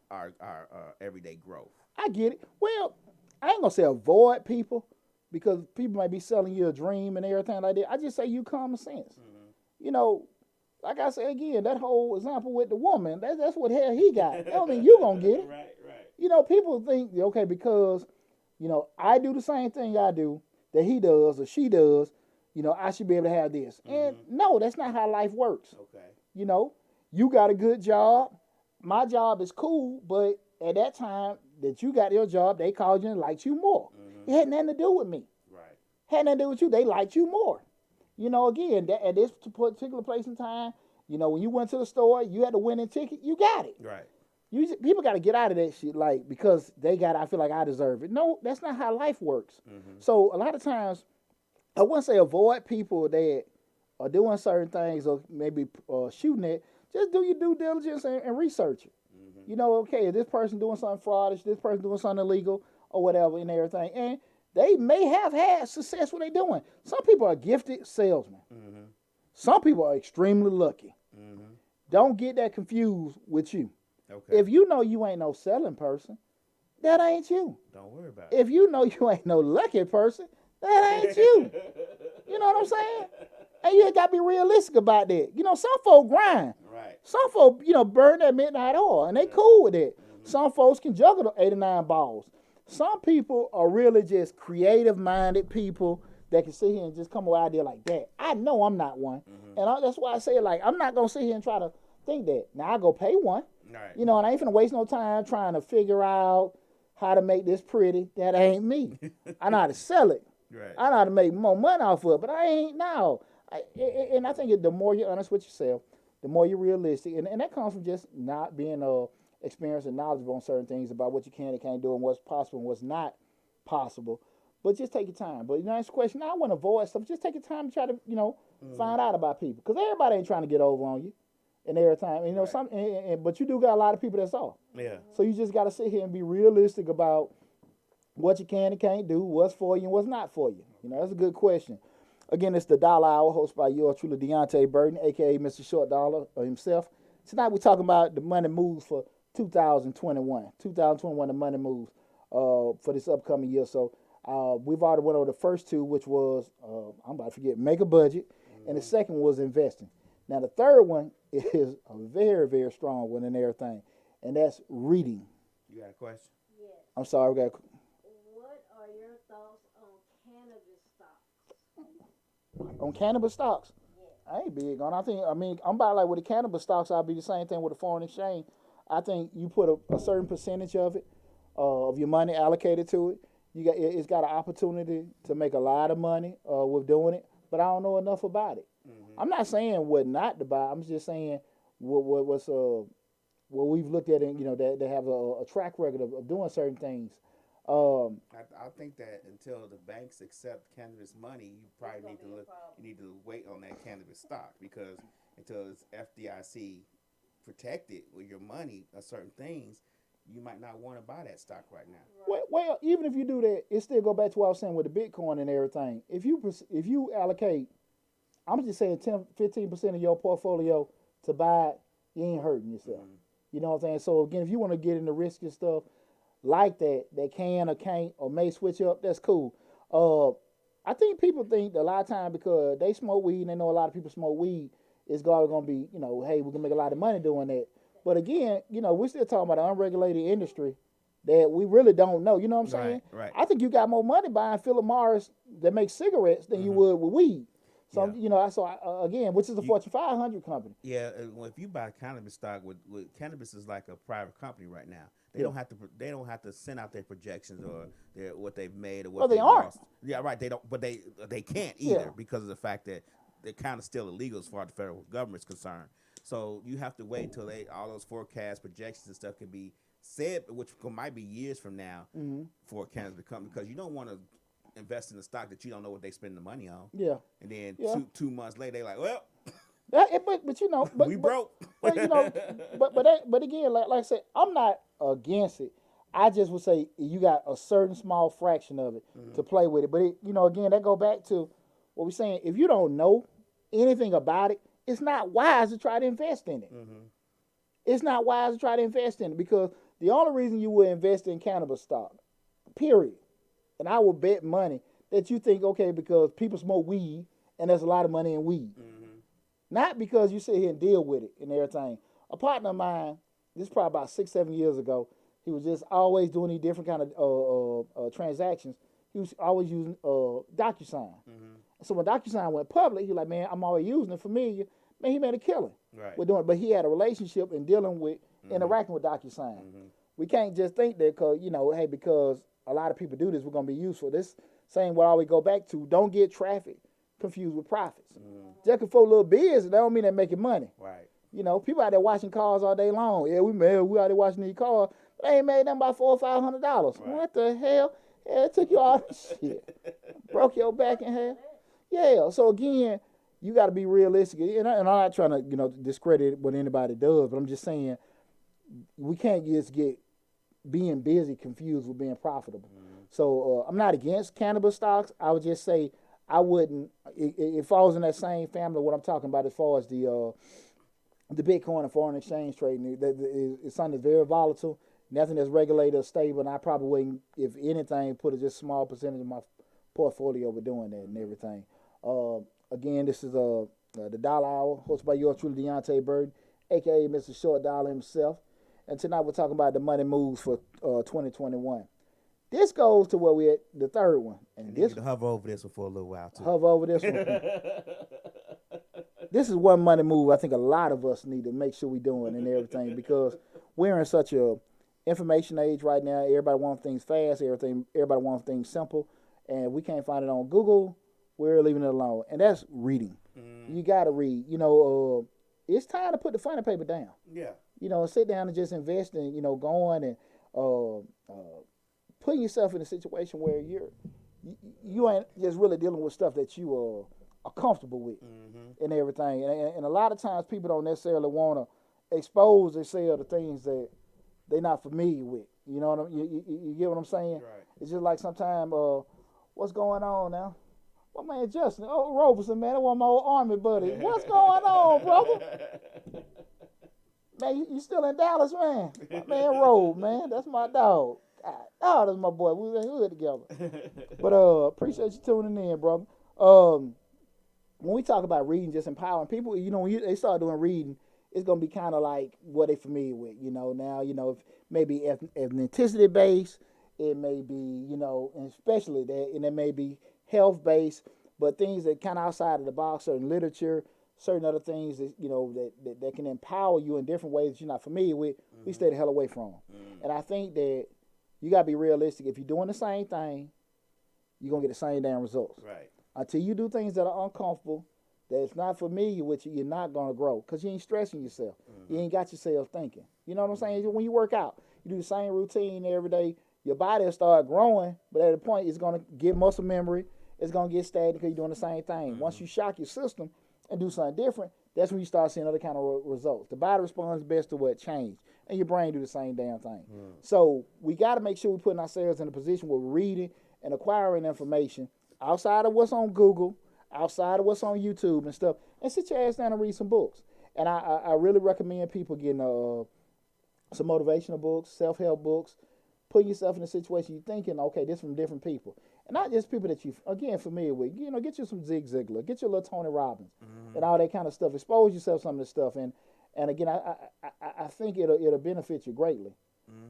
everyday growth. I get it. Well, I ain't gonna say avoid people, because people might be selling you a dream and everything like that. I just say use common sense. Like I say again, that whole example with the woman, that's what hell he got. I don't mean you gonna get it. Right. People think, okay, because, I do the same thing I do, that he does or she does, I should be able to have this. And no, that's not how life works. Okay. You got a good job. My job is cool, but at that time that you got your job, they called you and liked you more. It had nothing to do with me. Right. Had nothing to do with you. They liked you more. Again, at this particular place in time, when you went to the store, you had the winning ticket, you got it. Right. People got to get out of that shit, like, because they got it, I feel like I deserve it. No, that's not how life works. So a lot of times, I wouldn't say avoid people that are doing certain things or maybe shooting it. Just do your due diligence and research it. Okay, is this person doing something fraudish, this person doing something illegal or whatever and everything. And they may have had success what they're doing. Some people are gifted salesmen. Some people are extremely lucky. Don't get that confused with you. Okay. If you know you ain't no selling person, that ain't you. Don't worry about it. If you know you ain't no lucky person, that ain't you. You know what I'm saying? And you got to be realistic about that. Some folk grind. Right. Some folk, burn that midnight oil, and they cool with it. Some folks can juggle the 8 or 9 balls. Some people are really just creative-minded people that can sit here and just come up with an idea like that. I know I'm not one. And that's why I say, like, I'm not going to sit here and try to think that. Now, I go pay one. Right. And I ain't finna waste no time trying to figure out how to make this pretty. That ain't me. I know how to sell it. Right. I know how to make more money off of it, but I ain't now. And I think the more you're honest with yourself, the more you're realistic. And that comes from just not being experienced and knowledgeable on certain things about what you can and can't do and what's possible and what's not possible. But just take your time. But answer the question, I want to avoid stuff. Just take your time to try to, find out about people. Because everybody ain't trying to get over on you. And every time, right. But you do got a lot of people that's all. Yeah. So you just got to sit here and be realistic about what you can and can't do, what's for you and what's not for you. That's a good question. Again, it's the Dollar Hour, hosted by yours truly, Deonte Burden, a.k.a. Mr. Short Dollar himself. Tonight we're talking about the money moves for 2021. 2021, the money moves for this upcoming year. So we've already went over the first two, which was, I'm about to forget, make a budget. And the second was investing. Now, the third one is a very, very strong one in everything, and that's reading. You got a question? Yes. I'm sorry. What are your thoughts on cannabis stocks? On cannabis stocks? Yes. I ain't big on. I'm about like with the cannabis stocks, I'll be the same thing with the foreign exchange. I think you put a certain percentage of it, of your money allocated to it. It's got an opportunity to make a lot of money with doing it, but I don't know enough about it. I'm not saying what not to buy. I'm just saying what we've looked at, and they have a track record of doing certain things. I think that until the banks accept cannabis money, you probably need to look. You need to wait on that cannabis stock, because until it's FDIC protected with your money or certain things, you might not want to buy that stock right now. Well, even if you do that, it still go back to what I was saying with the Bitcoin and everything. If you allocate, I'm just saying 10-15% of your portfolio to buy it, you ain't hurting yourself. You know what I'm saying? So again, if you want to get into risky stuff like that can or can't or may switch up, that's cool. I think people think that a lot of time because they smoke weed and they know a lot of people smoke weed, it's going to be, hey, we can make a lot of money doing that. But again, we're still talking about an unregulated industry that we really don't know. You know what I'm saying? Right. I think you got more money buying Philip Morris that makes cigarettes than you would with weed. So, again, which is a Fortune 500 company. Yeah, if you buy cannabis stock, with cannabis is like a private company right now. They don't have to send out their projections or what they've made or what they aren't. Lost. Yeah, right. They don't, but they can't either because of the fact that they're kind of still illegal as far as the federal government's concerned. So you have to wait until all those forecasts, projections, and stuff can be said, which might be years from now, Mm-hmm. for cannabis to come, because you don't want to invest in a stock that you don't know what they spend the money on. Yeah. And then Yeah. 2 months later, they like, well, But you know, we broke. But you know, but again, like I said, I'm not against it. I just would say you got a certain small fraction of it to play with it. But you know, again, that go back to what we're saying. If you don't know anything about it, it's not wise to try to invest in it. Mm-hmm. It's not wise to try to invest in it, because the only reason you would invest in cannabis stock, period, and I will bet money that you think, okay, because people smoke weed and there's a lot of money in weed. Mm-hmm. Not because you sit here and deal with it and everything. A partner of mine, this is probably about 6-7 years ago, he was just always doing these different kind of transactions. He was always using DocuSign. Mm-hmm. So when DocuSign went public, he was like, man, I'm always using it, familiar. Man, he made a killing. Right. With doing it. But he had a relationship in dealing with, interacting with DocuSign. Mm-hmm. We can't just think that because, you know, hey, because a lot of people do this, we're going to be useful. This same what I always go back to, don't get traffic confused with profits. Mm-hmm. Just because for a little business, that don't mean they're making money. Right. You know, people out there watching cars all day long. Yeah, we out there watching these cars. But they ain't made them by $400 or $500. Right. What the hell? Yeah, it took you all this shit. Broke your back in half. Yeah. So again, you got to be realistic. And I'm not trying to, you know, discredit what anybody does, but I'm just saying we can't just get being busy confused with being profitable. Mm-hmm. So I'm not against cannabis stocks. I would just say I wouldn't. It falls in that same family what I'm talking about as far as the Bitcoin and foreign exchange trading. It's something that's very volatile. Nothing that's regulated or stable. And I probably wouldn't, if anything, put a just small percentage of my portfolio over doing that and everything. Again, this is the Dollar Hour, hosted by yours truly, Deonte Burden, a.k.a. Mr. Short Dollar himself. And tonight we're talking about the money moves for 2021. This goes to where we're at, the third one. And this to hover over this one for a little while, too. Hover over this one. This is one money move I think a lot of us need to make sure we're doing and everything, because we're in such a information age right now. Everybody wants things fast. Everybody wants things simple. And we can't find it on Google. We're leaving it alone. And that's reading. Mm. You got to read. You know, it's time to put the funny paper down. Yeah. You know, sit down and just invest in, you know, going and putting yourself in a situation where you ain't just really dealing with stuff that you are comfortable with and everything. And a lot of times people don't necessarily want to expose themselves to things that they're not familiar with. You know what I mean? You get what I'm saying? Right. It's just like sometimes, what's going on now? My man Justin, Roberson, man, that was my old Army buddy. What's going on, brother? Man, you still in Dallas, man? My man Robe, man, that's my dog. God, that's my boy. We was in hood together. But appreciate you tuning in, brother. When we talk about reading, just empowering people, you know, when they start doing reading, it's gonna be kind of like what they familiar with. You know, now, you know, if maybe ethnicity based, it may be, you know, and especially that, and it may be health based, but things that kind of outside of the box, certain literature, certain other things that, you know, that can empower you in different ways that you're not familiar with, we stay the hell away from. And I think that you got to be realistic. If you're doing the same thing, you're going to get the same damn results. Right. Until you do things that are uncomfortable, that's not familiar with you, you're not going to grow, because you ain't stressing yourself. You ain't got yourself thinking. You know what I'm saying? When you work out, you do the same routine every day, your body will start growing, but at a point, it's going to get muscle memory. It's going to get stagnant because you're doing the same thing. Once you shock your system and do something different, that's when you start seeing other kind of results. The body responds best to what changed, and your brain do the same damn thing. So we got to make sure we're putting ourselves in a position where we're reading and acquiring information outside of what's on Google, outside of what's on YouTube and stuff, and sit your ass down and read some books. And I really recommend people getting some motivational books, self-help books, putting yourself in a situation you're thinking, okay, this from different people. And not just people that you, again, familiar with. You know, get you some Zig Ziglar, get you a little Tony Robbins, and all that kind of stuff. Expose yourself to some of this stuff. And again, I think it'll benefit you greatly.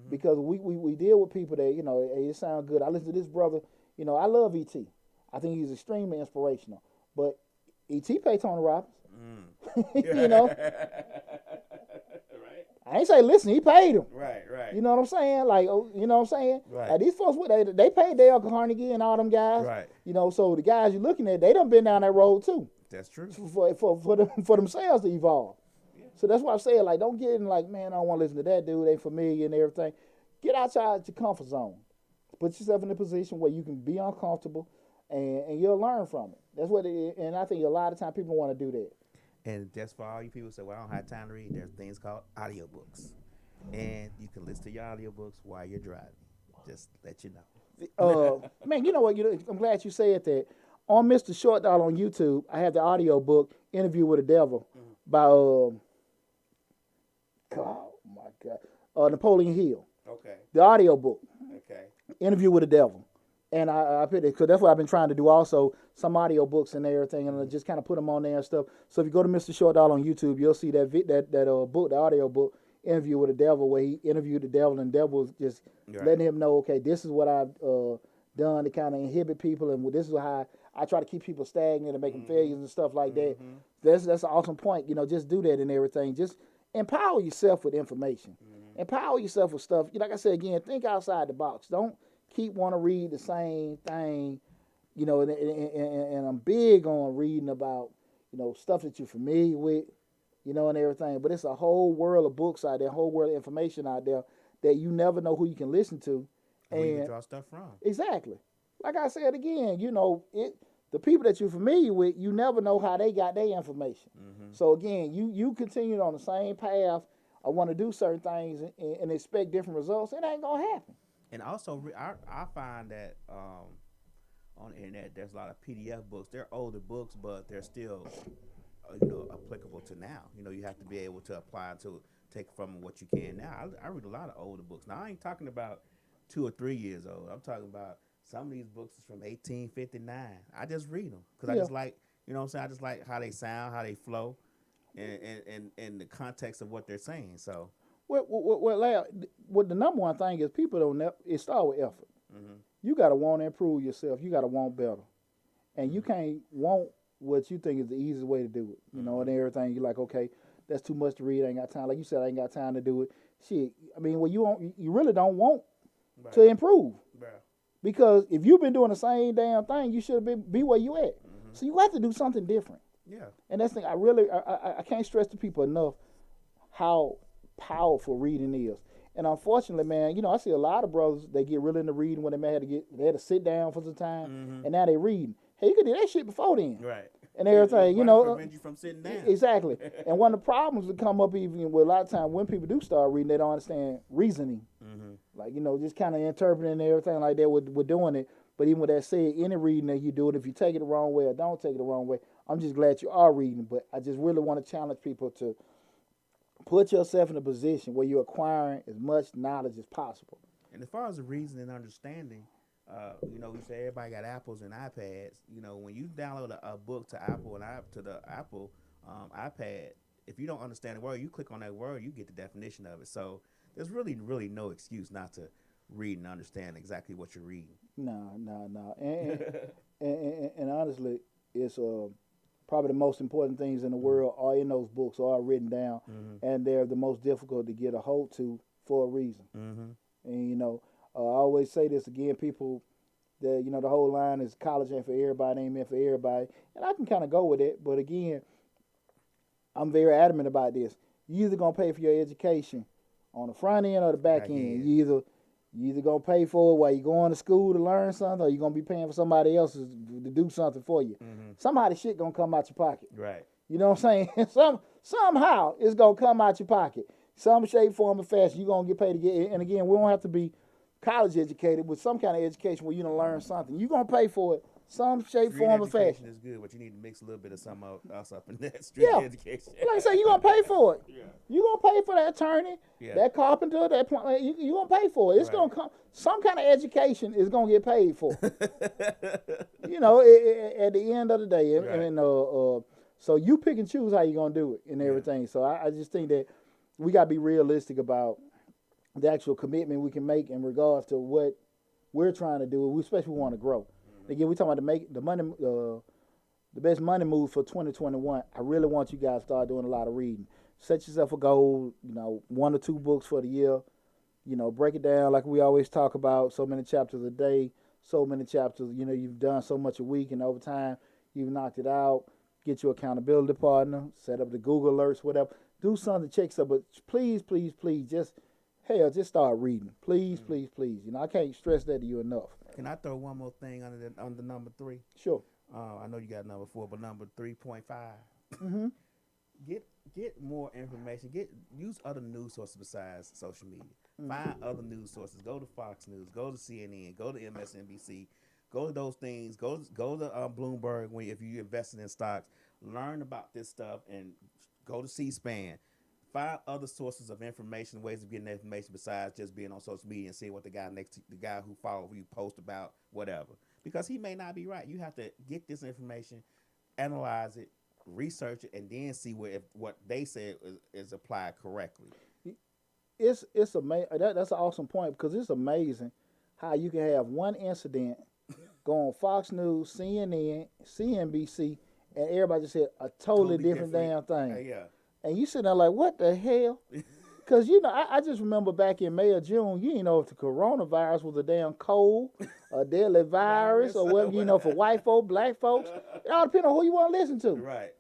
Because we deal with people that, you know, hey, it sounds good. I listen to this brother, you know, I love E.T. I think he's extremely inspirational. But E.T. paid Tony Robbins. You know? Right. I ain't say listen, he paid him. Right. You know what I'm saying? Like, you know what I'm saying? Right. Like these folks, they paid Dale Carnegie and all them guys. Right. You know, so the guys you're looking at, they done been down that road too. That's true. For themselves to evolve. Yeah. So that's why I'm saying, like, don't get in like, man, I don't want to listen to that dude. They familiar and everything. Get outside your comfort zone. Put yourself in a position where you can be uncomfortable, and you'll learn from it. That's what it is. And I think a lot of times people want to do that. And just for all you people who say, well, I don't have time to read, there's things called audiobooks. And you can listen to your audiobooks while you're driving. Just let you know. Man, you know what? I'm glad you said that. On Mr. Short Doll on YouTube, I have the audio book, Interview with the Devil, by, oh my God, Napoleon Hill. Okay. The audio book, Okay. Interview with the Devil. And I put it, because that's what I've been trying to do also, some audio books and everything, and I just kind of put them on there and stuff. So if you go to Mr. Short Doll on YouTube, you'll see that book, the audio book, Interview with the Devil, where he interviewed the devil, and the devil was just letting him know, okay, this is what I've done to kind of inhibit people, and this is how I try to keep people stagnant and make them failures and stuff like that. That's an awesome point. Just do that and everything. Just empower yourself with information. Empower yourself with stuff. Like I said again, think outside the box. Don't keep want to read the same thing. And I'm big on reading about stuff that you're familiar with. And everything. But it's a whole world of books out there, a whole world of information out there that you never know who you can listen to. And where you can draw stuff from. Exactly. Like I said again, the people that you're familiar with, you never know how they got their information. So again, you continue on the same path. I want to do certain things and expect different results. It ain't gonna happen. And also, I find that on the internet, there's a lot of PDF books. They're older books, but they're still applicable to now. You have to be able to apply to take from what you can now. I read a lot of older books. Now, I ain't talking about 2 or 3 years old. I'm talking about some of these books is from 1859. I just read them because I just like, I just like how they sound, how they flow, and the context of what they're saying. So, what the number one thing is, people don't. It start with effort. You got to want to improve yourself. You got to want better, and you can't want what you think is the easiest way to do it, and everything. You're like, okay, that's too much to read. I ain't got time. Like you said, I ain't got time to do it. Shit, I mean, you really don't want to improve, because if you've been doing the same damn thing, you should be where you at. So you have to do something different. Yeah, and that's the thing. I can't stress to people enough how powerful reading is. And unfortunately, man, I see a lot of brothers, they get really into reading when they had to sit down for some time, and now they reading. Hey, you could do that shit before then. Right. And everything, prevent you from sitting down. Exactly. And one of the problems that come up even with a lot of times when people do start reading, they don't understand reasoning. Like, just kind of interpreting and everything like that with doing it. But even with that said, any reading that you do it, if you take it the wrong way or don't take it the wrong way, I'm just glad you are reading. But I just really want to challenge people to put yourself in a position where you're acquiring as much knowledge as possible. And as far as the reasoning and understanding, we say everybody got Apples and iPads. When you download a book to Apple and to the Apple iPad, if you don't understand the word, you click on that word, you get the definition of it. So there's really, really no excuse not to read and understand exactly what you're reading. No. And honestly, it's probably the most important things in the world are in those books, are written down, and they're the most difficult to get a hold to for a reason. And I always say this again, people, that the whole line is college ain't for everybody, ain't meant for everybody, and I can kind of go with it. But again, I'm very adamant about this. You either gonna pay for your education on the front end or the back end. You either gonna pay for it while you going to school to learn something, or you gonna be paying for somebody else to do something for you. Somehow the shit gonna come out your pocket. Right. You know what I'm saying? Somehow it's gonna come out your pocket. Some shape, form, or fashion, you're gonna get paid to get it. And again, we don't have to be college educated, with some kind of education where you gonna learn something. You're gonna pay for it, some shape, form, or fashion. Education is good, but you need to mix a little bit of something else up in that street education. Like I say, you're gonna pay for it. You're gonna pay for that attorney, that carpenter, that plumber. You're gonna pay for it. It's gonna come. Some kind of education is gonna get paid for. At the end of the day, and so you pick and choose how you're gonna do it and everything. So I just think that we gotta be realistic about the actual commitment we can make in regards to what we're trying to do. We especially want to grow. Again, we're talking about the best money move for 2021. I really want you guys to start doing a lot of reading. Set yourself a goal, 1 or 2 books for the year. Break it down like we always talk about, so many chapters a day, so many chapters. You've done so much a week, and over time, you've knocked it out. Get your accountability partner, set up the Google alerts, whatever. do something, check stuff. But please, please, please, just start reading. Please, please, please. I can't stress that to you enough. Can I throw one more thing on the number 3? Sure. I know you got number 4, but number 3.5. Mm-hmm. Get more information. Use other news sources besides social media. Find other news sources. Go to Fox News. Go to CNN. Go to MSNBC. Go to those things. Go to Bloomberg if you're investing in stocks. Learn about this stuff and go to C-SPAN. Find other sources of information, ways of getting information besides just being on social media and seeing what the guy who follows you post about whatever. Because he may not be right. You have to get this information, analyze it, research it, and then see if what they said is applied correctly. It's amazing. That's an awesome point because it's amazing how you can have one incident go on Fox News, CNN, CNBC, and everybody just said a totally different damn thing. Yeah. And you sitting there like, what the hell? Because, I just remember back in May or June, you didn't know if the coronavirus was a damn cold, a deadly virus, or whatever, for white folk, black folks. It all depends on who you want to listen to. Right.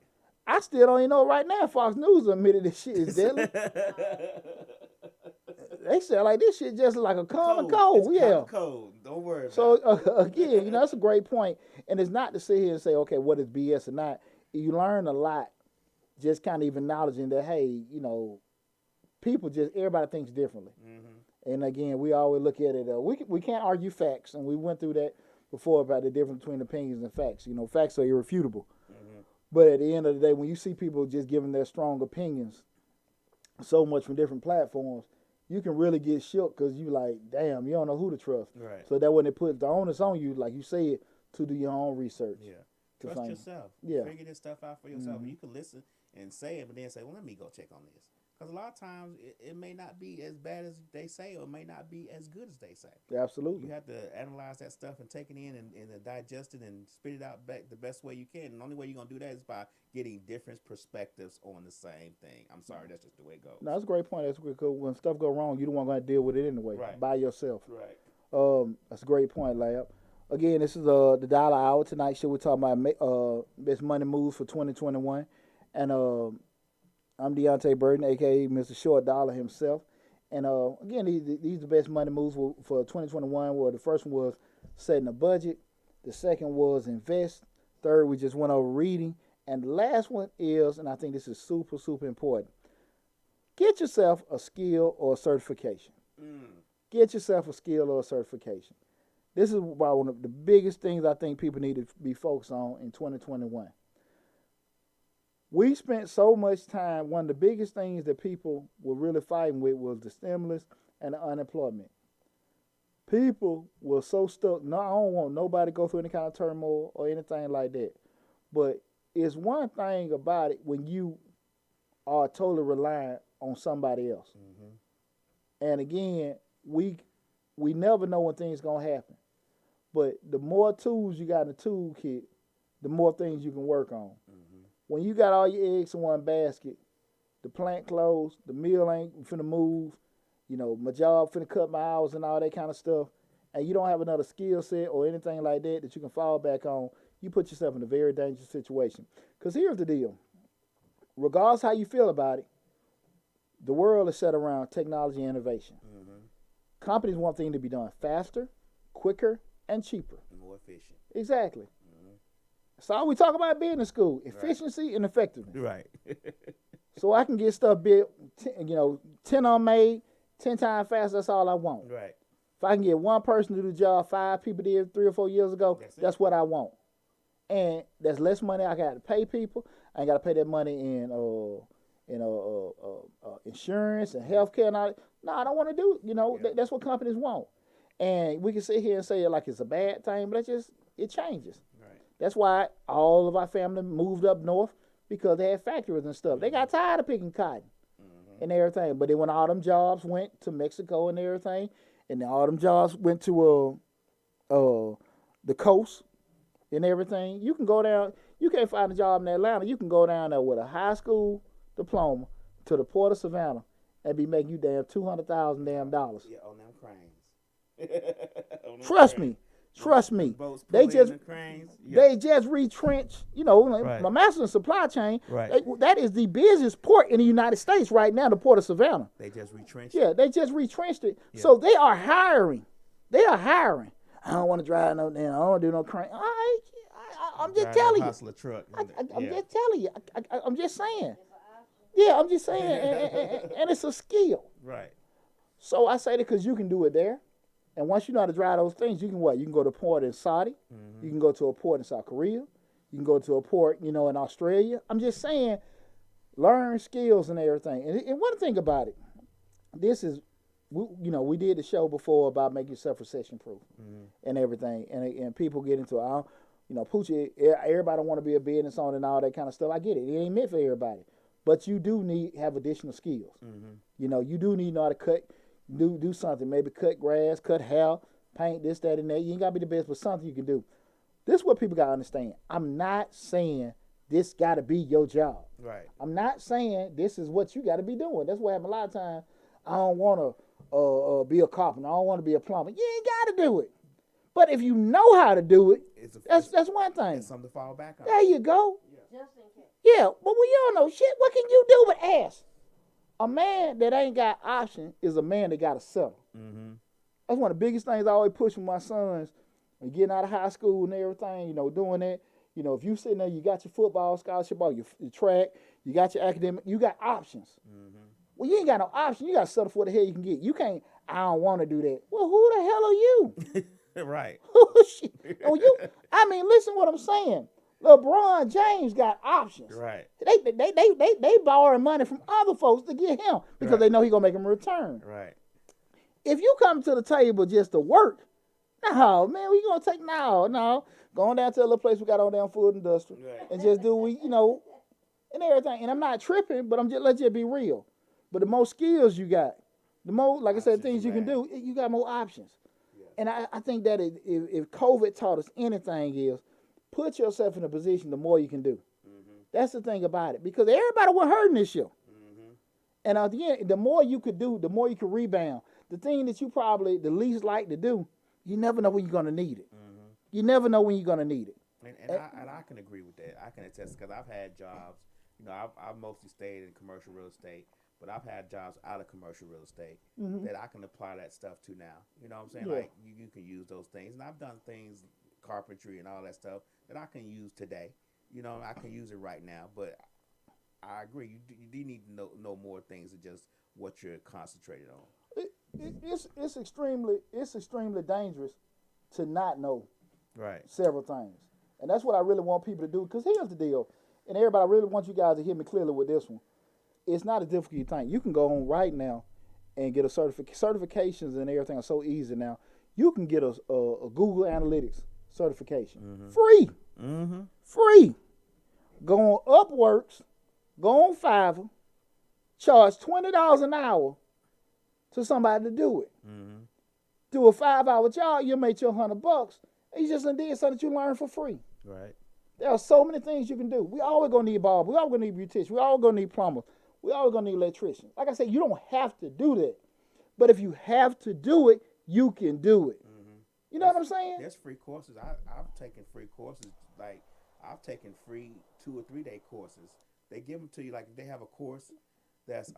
I still don't even know right now. Fox News admitted this shit is deadly. They said like this shit just like a common cold. It's cold. Don't worry about it. So again, that's a great point. And it's not to sit here and say, okay, what is BS or not. You learn a lot just kind of even acknowledging that, hey, everybody thinks differently. Mm-hmm. And again, we always look at it. We can't argue facts, and we went through that before about the difference between opinions and facts. Facts are irrefutable. Mm-hmm. But at the end of the day, when you see people just giving their strong opinions so much from different platforms, you can really get shook because you like, damn, you don't know who to trust. Right. So that when they put the onus on you, like you said, to do your own research. Yeah. Trust yourself. Yeah. Figure this stuff out for yourself. Mm-hmm. You can listen and say it, but then say, well, let me go check on this. Because a lot of times it may not be as bad as they say, or it may not be as good as they say. Absolutely. You have to analyze that stuff and take it in and digest it and spit it out back the best way you can. And the only way you're going to do that is by getting different perspectives on the same thing. I'm sorry, that's just the way it goes. No, that's a great point. That's good. When stuff go wrong, you don't want to deal with it anyway. Right. By yourself. Right. That's a great point, Lab. Again, this is the Dollar Hour. Tonight, we're talking about best money moves for 2021. And I'm Deonte Burden, a.k.a. Mr. Short Dollar himself. And again, these are the best money moves for 2021. Where the first one was setting a budget. The second was invest. Third, we just went over reading. And the last one is, and I think this is super, super important, get yourself a skill or a certification. Get yourself a skill or a certification. This is about one of the biggest things I think people need to be focused on in 2021. We spent so much time, one of the biggest things that people were really fighting with was the stimulus and the unemployment. People were so stuck. No, I don't want nobody to go through any kind of turmoil or anything like that. But it's one thing about it when you are totally reliant on somebody else. Mm-hmm. And again, we never know when things going to happen. But the more tools you got in the toolkit, the more things you can work on. Mm-hmm. When you got all your eggs in one basket, the plant closed, the mill ain't finna move, my job finna cut my hours and all that kind of stuff, and you don't have another skill set or anything like that you can fall back on, you put yourself in a very dangerous situation. Because here's the deal. Regardless how you feel about it, the world is set around technology and innovation. Mm-hmm. Companies want things to be done faster, quicker, and cheaper. More efficient. Exactly. Mm-hmm. So all we talk about being in school, efficiency and effectiveness. Right. So I can get stuff built, 10 on made, 10 times faster, that's all I want. Right. If I can get one person to do the job 5 people did 3 or 4 years ago, that's what I want. And that's less money I got to pay people. I ain't got to pay that money in insurance and healthcare and all that. No, I don't want to do it. That's what companies want. And we can sit here and say it like it's a bad thing, but it changes. Right. That's why all of our family moved up north because they had factories and stuff. Mm-hmm. They got tired of picking cotton and everything. But then when all them jobs went to Mexico and everything, and then all them jobs went to the coast and everything, you can go down. You can't find a job in Atlanta. You can go down there with a high school diploma to the Port of Savannah and be making you damn $200,000 damn dollars. Yeah, on them cranes. Trust me. Trust me. Boats They pulling just the cranes. they just retrenched. You know, Right. my master in supply chain. Right. That is the busiest port in the United States right now, the Port of Savannah. They just retrenched. Yeah, they just retrenched it. Yeah. So they are hiring. They are hiring. I don't want to drive no damn. I don't want to do no crane. All right, I'm just Drive that telling you. hustler truck. I'm just telling you. I'm just saying. Yeah, I'm just saying. And it's a skill. Right. So I say that because you can do it there. And once you know how to drive those things, you can what? You can go to a port in Saudi. You can go to a port in South Korea. You can go to a port, in Australia. I'm just saying, learn skills and everything. And one thing about it, this is, we did the show before about making yourself recession proof and everything. And people get into Poochie, everybody don't want to be a business owner and all that kind of stuff. I get it. It ain't meant for everybody. But you do have additional skills. You do need to know how to cut. Do something, maybe cut grass, cut hair, paint this, that, and that. You ain't gotta be the best, but something you can do. This is what people gotta understand. I'm not saying this gotta be your job. Right. I'm not saying this is what you gotta be doing. That's what happens a lot of times. I don't wanna be a carpenter. I don't wanna be a plumber. You ain't gotta do it. But if you know how to do it, that's one thing. It's something to fall back on. There you go. Just in case. Yeah, but we all know shit. What can you do but ask? A man that ain't got option is a man that got to settle. That's one of the biggest things I always push with my sons. When getting out of high school and everything, doing that. If you sitting there, you got your football scholarship, or your track, you got your academic, you got options. Well, you ain't got no option. You got to settle for what the hell you can get. You can't, I don't want to do that. Well, who the hell are you? Right. Listen what I'm saying. LeBron James got options. Right. They borrowing money from other folks to get him because they know he gonna make them return. Right. If you come to the table just to work, no man, we gonna take no going down to a little place we got on down food industry and just do and everything. And I'm not tripping, but let's just be real. But the more skills you got, the more, like I said, things you can do, you got more options. Yeah. And I think that if COVID taught us anything is, put yourself in a position, the more you can do. That's the thing about it. Because everybody was hurting this year. And at the end, the more you could do, the more you could rebound. The thing that you probably the least like to do, you never know when you're going to need it. You never know when you're going to need it. And I can agree with that. I can attest because I've had jobs. I've mostly stayed in commercial real estate, but I've had jobs out of commercial real estate that I can apply that stuff to now. You know what I'm saying? Yeah. Like you can use those things. And I've done things, carpentry and all that stuff that I can use today. I can use it right now. But I agree. You do need to know more things than just what you're concentrated on. It's extremely dangerous to not know several things. And that's what I really want people to do. Because here's the deal. And everybody, I really want you guys to hear me clearly with this one. It's not a difficult thing. You can go on right now and get a certifications and everything are so easy now. You can get a Google Analytics certification. Free. Free. Go on Upworks, go on Fiverr, charge $20 an hour to somebody to do it. Do a 5-hour job, you'll make your $100. And you just did something that you learn for free. Right. There are so many things you can do. We always gonna need barbers. We always gonna need beauticians. We always gonna need plumbers. We always gonna need electricians. Like I said, you don't have to do that. But if you have to do it, you can do it. You know what I'm saying? There's free courses. I've taken free courses. Like I've taken free 2 or 3 day courses. They give them to you like they have a course that's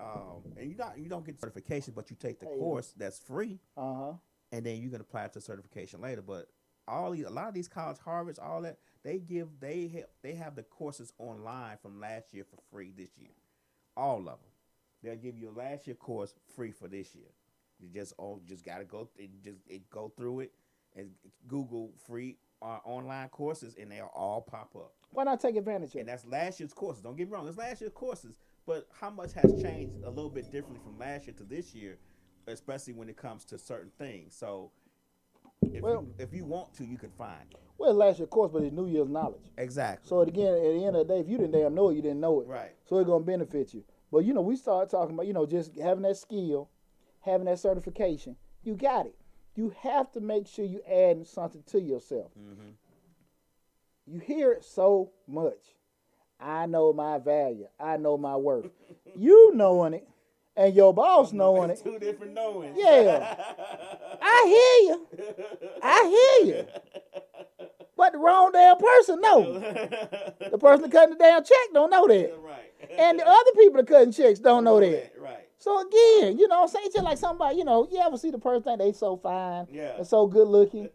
and you don't get certification, but you take the course that's free. And then you can apply it to certification later. But a lot of these college, Harvards, all that they have the courses online from last year for free this year. All of them. They'll give you a last year course free for this year. You just gotta go through it and Google free online courses, and they'll all pop up. Why not take advantage of it? And that's last year's courses. Don't get me wrong, it's last year's courses, but how much has changed a little bit differently from last year to this year, especially when it comes to certain things. So if you want to, you can find it. Well, last year's course, but it's New Year's knowledge. Exactly. So again, at the end of the day, if you didn't damn know it, you didn't know it. Right. So it's gonna benefit you. But we start talking about, just having that skill, having that certification. You got it. You have to make sure you add something to yourself. You hear it so much. I know my value. I know my worth. You knowing it and your boss knowing it. Two different knowings. Yeah. I hear you. But the wrong damn person know. The person cutting the damn check don't know that. Right. And the other people that cutting checks don't know that. Right. So again, you know what I'm saying? Just like somebody, you know, you ever see the person think they so fine and so good looking?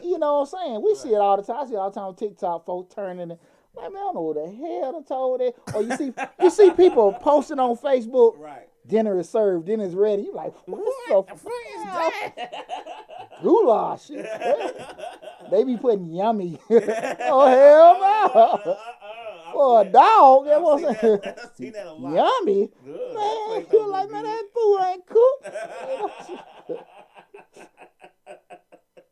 You know what I'm saying? We see it all the time. I see it all the time on TikTok, folks turning and like, man, I don't know what the hell I told that. Or you see people posting on Facebook, dinner is served, dinner is ready. You like, what the fuck is that? Goulash. They be putting yummy. Oh, hell no. For a dog, that wasn't I've seen that a lot. yummy. Man, you like, man, that food ain't cooked.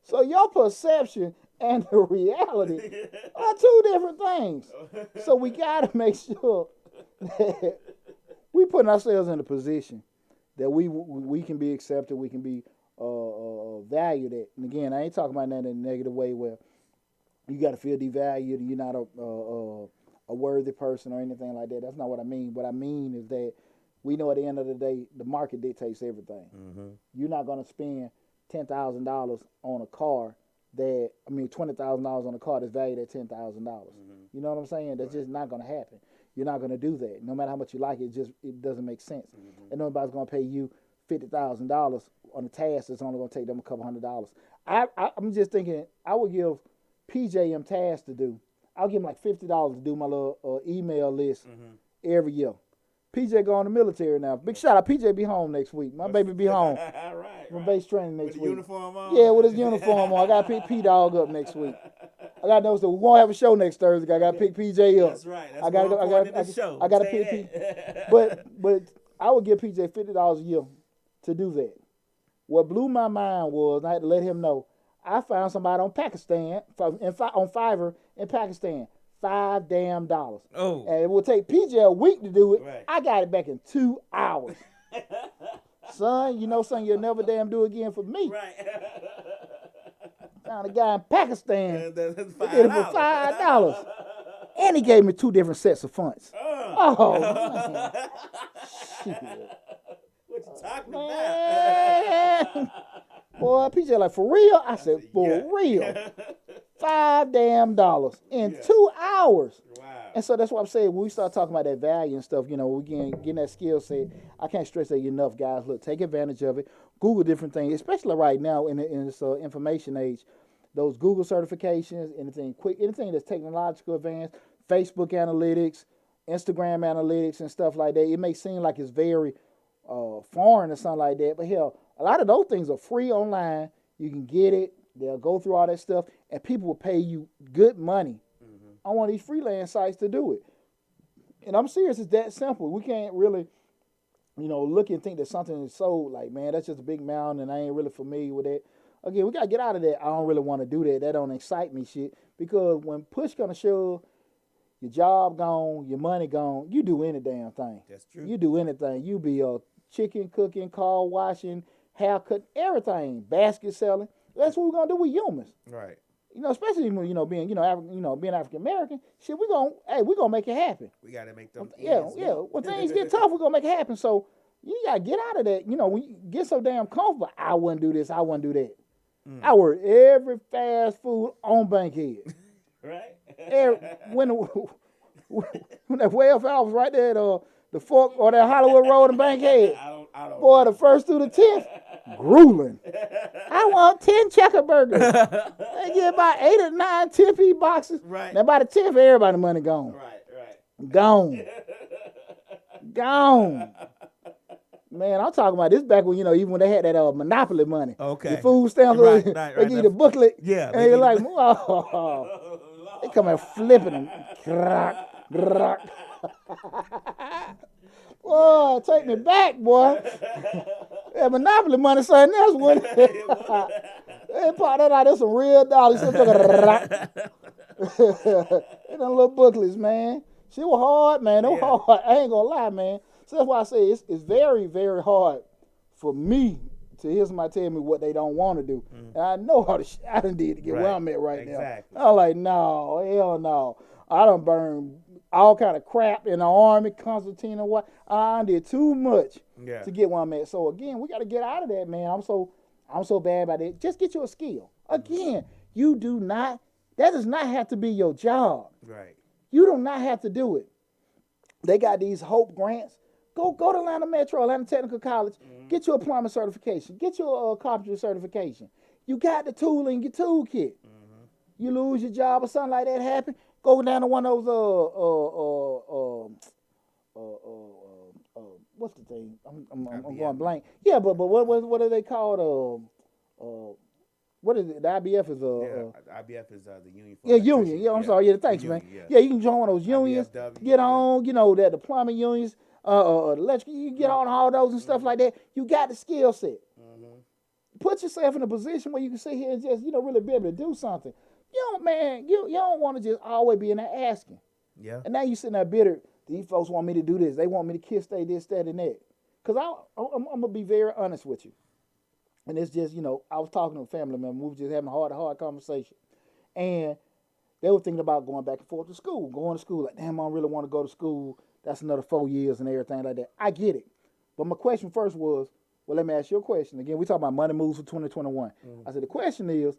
So your perception and the reality are two different things. So we got to make sure that we putting ourselves in a position that we can be accepted, we can be valued at. And again, I ain't talking about that in a negative way where you got to feel devalued and you're not a worthy person or anything like that. That's not what I mean. What I mean is that we know at the end of the day, the market dictates everything. Mm-hmm. You're not going to spend $10,000 on a car $20,000 on a car that's valued at $10,000. Mm-hmm. You know what I'm saying? That's just not going to happen. You're not going to do that. No matter how much you like it, it doesn't make sense. Mm-hmm. And nobody's going to pay you $50,000 on a task that's only going to take them a couple $100s. I'm just thinking I would give PJ them tasks to do. I'll give him like $50 to do my little email list every year. PJ going to the military now. Big shout out. PJ be home next week. My baby be home. From base training next week. With his uniform on? Yeah, with his uniform on. I got to pick P-Dog up next week. I got to know, so we're going to have a show next Thursday. I got to pick PJ up. That's right. That's I got to pick P. But I would give PJ $50 a year to do that. What blew my mind was, I had to let him know, I found somebody on Fiverr in Pakistan. $5 damn. Oh. And it will take PJ a week to do it. Right. I got it back in 2 hours. Son, you'll never damn do again for me. Right. Found a guy in Pakistan. Did it for $5. And he gave me 2 different sets of fonts. Oh, man. Shit. What you talking about? Boy, PJ like, for real? I said, for real. $5 damn in 2 hours. Wow. And so that's what I'm saying. When we start talking about that value and stuff, we getting that skill set. I can't stress that enough, guys. Look, take advantage of it. Google different things, especially right now in this information age. Those Google certifications, anything that's technological advanced, Facebook analytics, Instagram analytics, and stuff like that. It may seem like it's very foreign or something like that, but hell, a lot of those things are free online. You can get it. They'll go through all that stuff, and people will pay you good money on one of these freelance sites to do it. And I'm serious, it's that simple. We can't really, look and think that something is sold like, man, that's just a big mountain, and I ain't really familiar with that. Again, we got to get out of that. I don't really want to do that. That don't excite me shit. Because when push gonna shove, your job gone, your money gone, you do any damn thing. That's true. You do anything. You be chicken cooking, car washing, haircut, everything, basket selling. That's what we're gonna do with humans, right? Especially being African American. Shit, we're gonna make it happen. We gotta make them. Yeah. When things get tough, we're gonna make it happen. So you gotta get out of that. When you get so damn comfortable, I wouldn't do this, I wouldn't do that. I worked every fast food on Bankhead. Right. When that welfare office right there at the Fork or that Hollywood Road in Bankhead. I don't Boy, know. The 1st through the 10th, grueling. I want 10 checker burgers. They get about 8 or 9 10-piece boxes. Right. Now by the 10th, everybody's money gone. Right. Gone. Man, I'm talking about this back when, even when they had that Monopoly money. Okay. The food stamps, they give you the booklet. Yeah. And you're like, oh. They come and flipping them. Boy, take me back, boy. That Monopoly money, son, that's one. They part that out, there's some real dollars. They done little booklets, man. She was hard, man. They were hard. I ain't gonna lie, man. So that's why I say it's very, very hard for me to hear somebody tell me what they don't want to do. And I know how I done did to get where I'm at right now. I'm like, no, hell no. I done burned all kind of crap in the Army, Constantine and what. I did too much to get where I'm at. So again, we got to get out of that, man. I'm so bad about it. Just get you a skill. Again, that does not have to be your job. Right. You do not have to do it. They got these Hope grants. Go to Atlanta Metro, Atlanta Technical College. Get you a plumbing certification. Get you a carpentry certification. You got the tool in your toolkit. You lose your job or something like that happen, go down to one of those what's the thing? I'm going blank. Yeah, but what are they called? What is it? The IBF is IBF is the union. Union. Yeah, I'm sorry. Yeah, thanks, man. Yeah, you can join one of those unions. IBFW, get on, the plumbing unions, electrical. You get on all those and stuff like that. You got the skill set. Put yourself in a position where you can sit here and just really be able to do something. You don't want to just always be in there asking. Yeah. And now you sitting there bitter. These folks want me to do this. They want me to kiss they this, that, and that. Because I'm going to be very honest with you. And it's just, I was talking to a family member. We were just having a hard conversation. And they were thinking about going back and forth to school. Going to school. Like, damn, I don't really want to go to school. That's another 4 years and everything like that. I get it. But my question first was, well, let me ask you a question. Again, we talking about money moves for 2021. I said, the question is,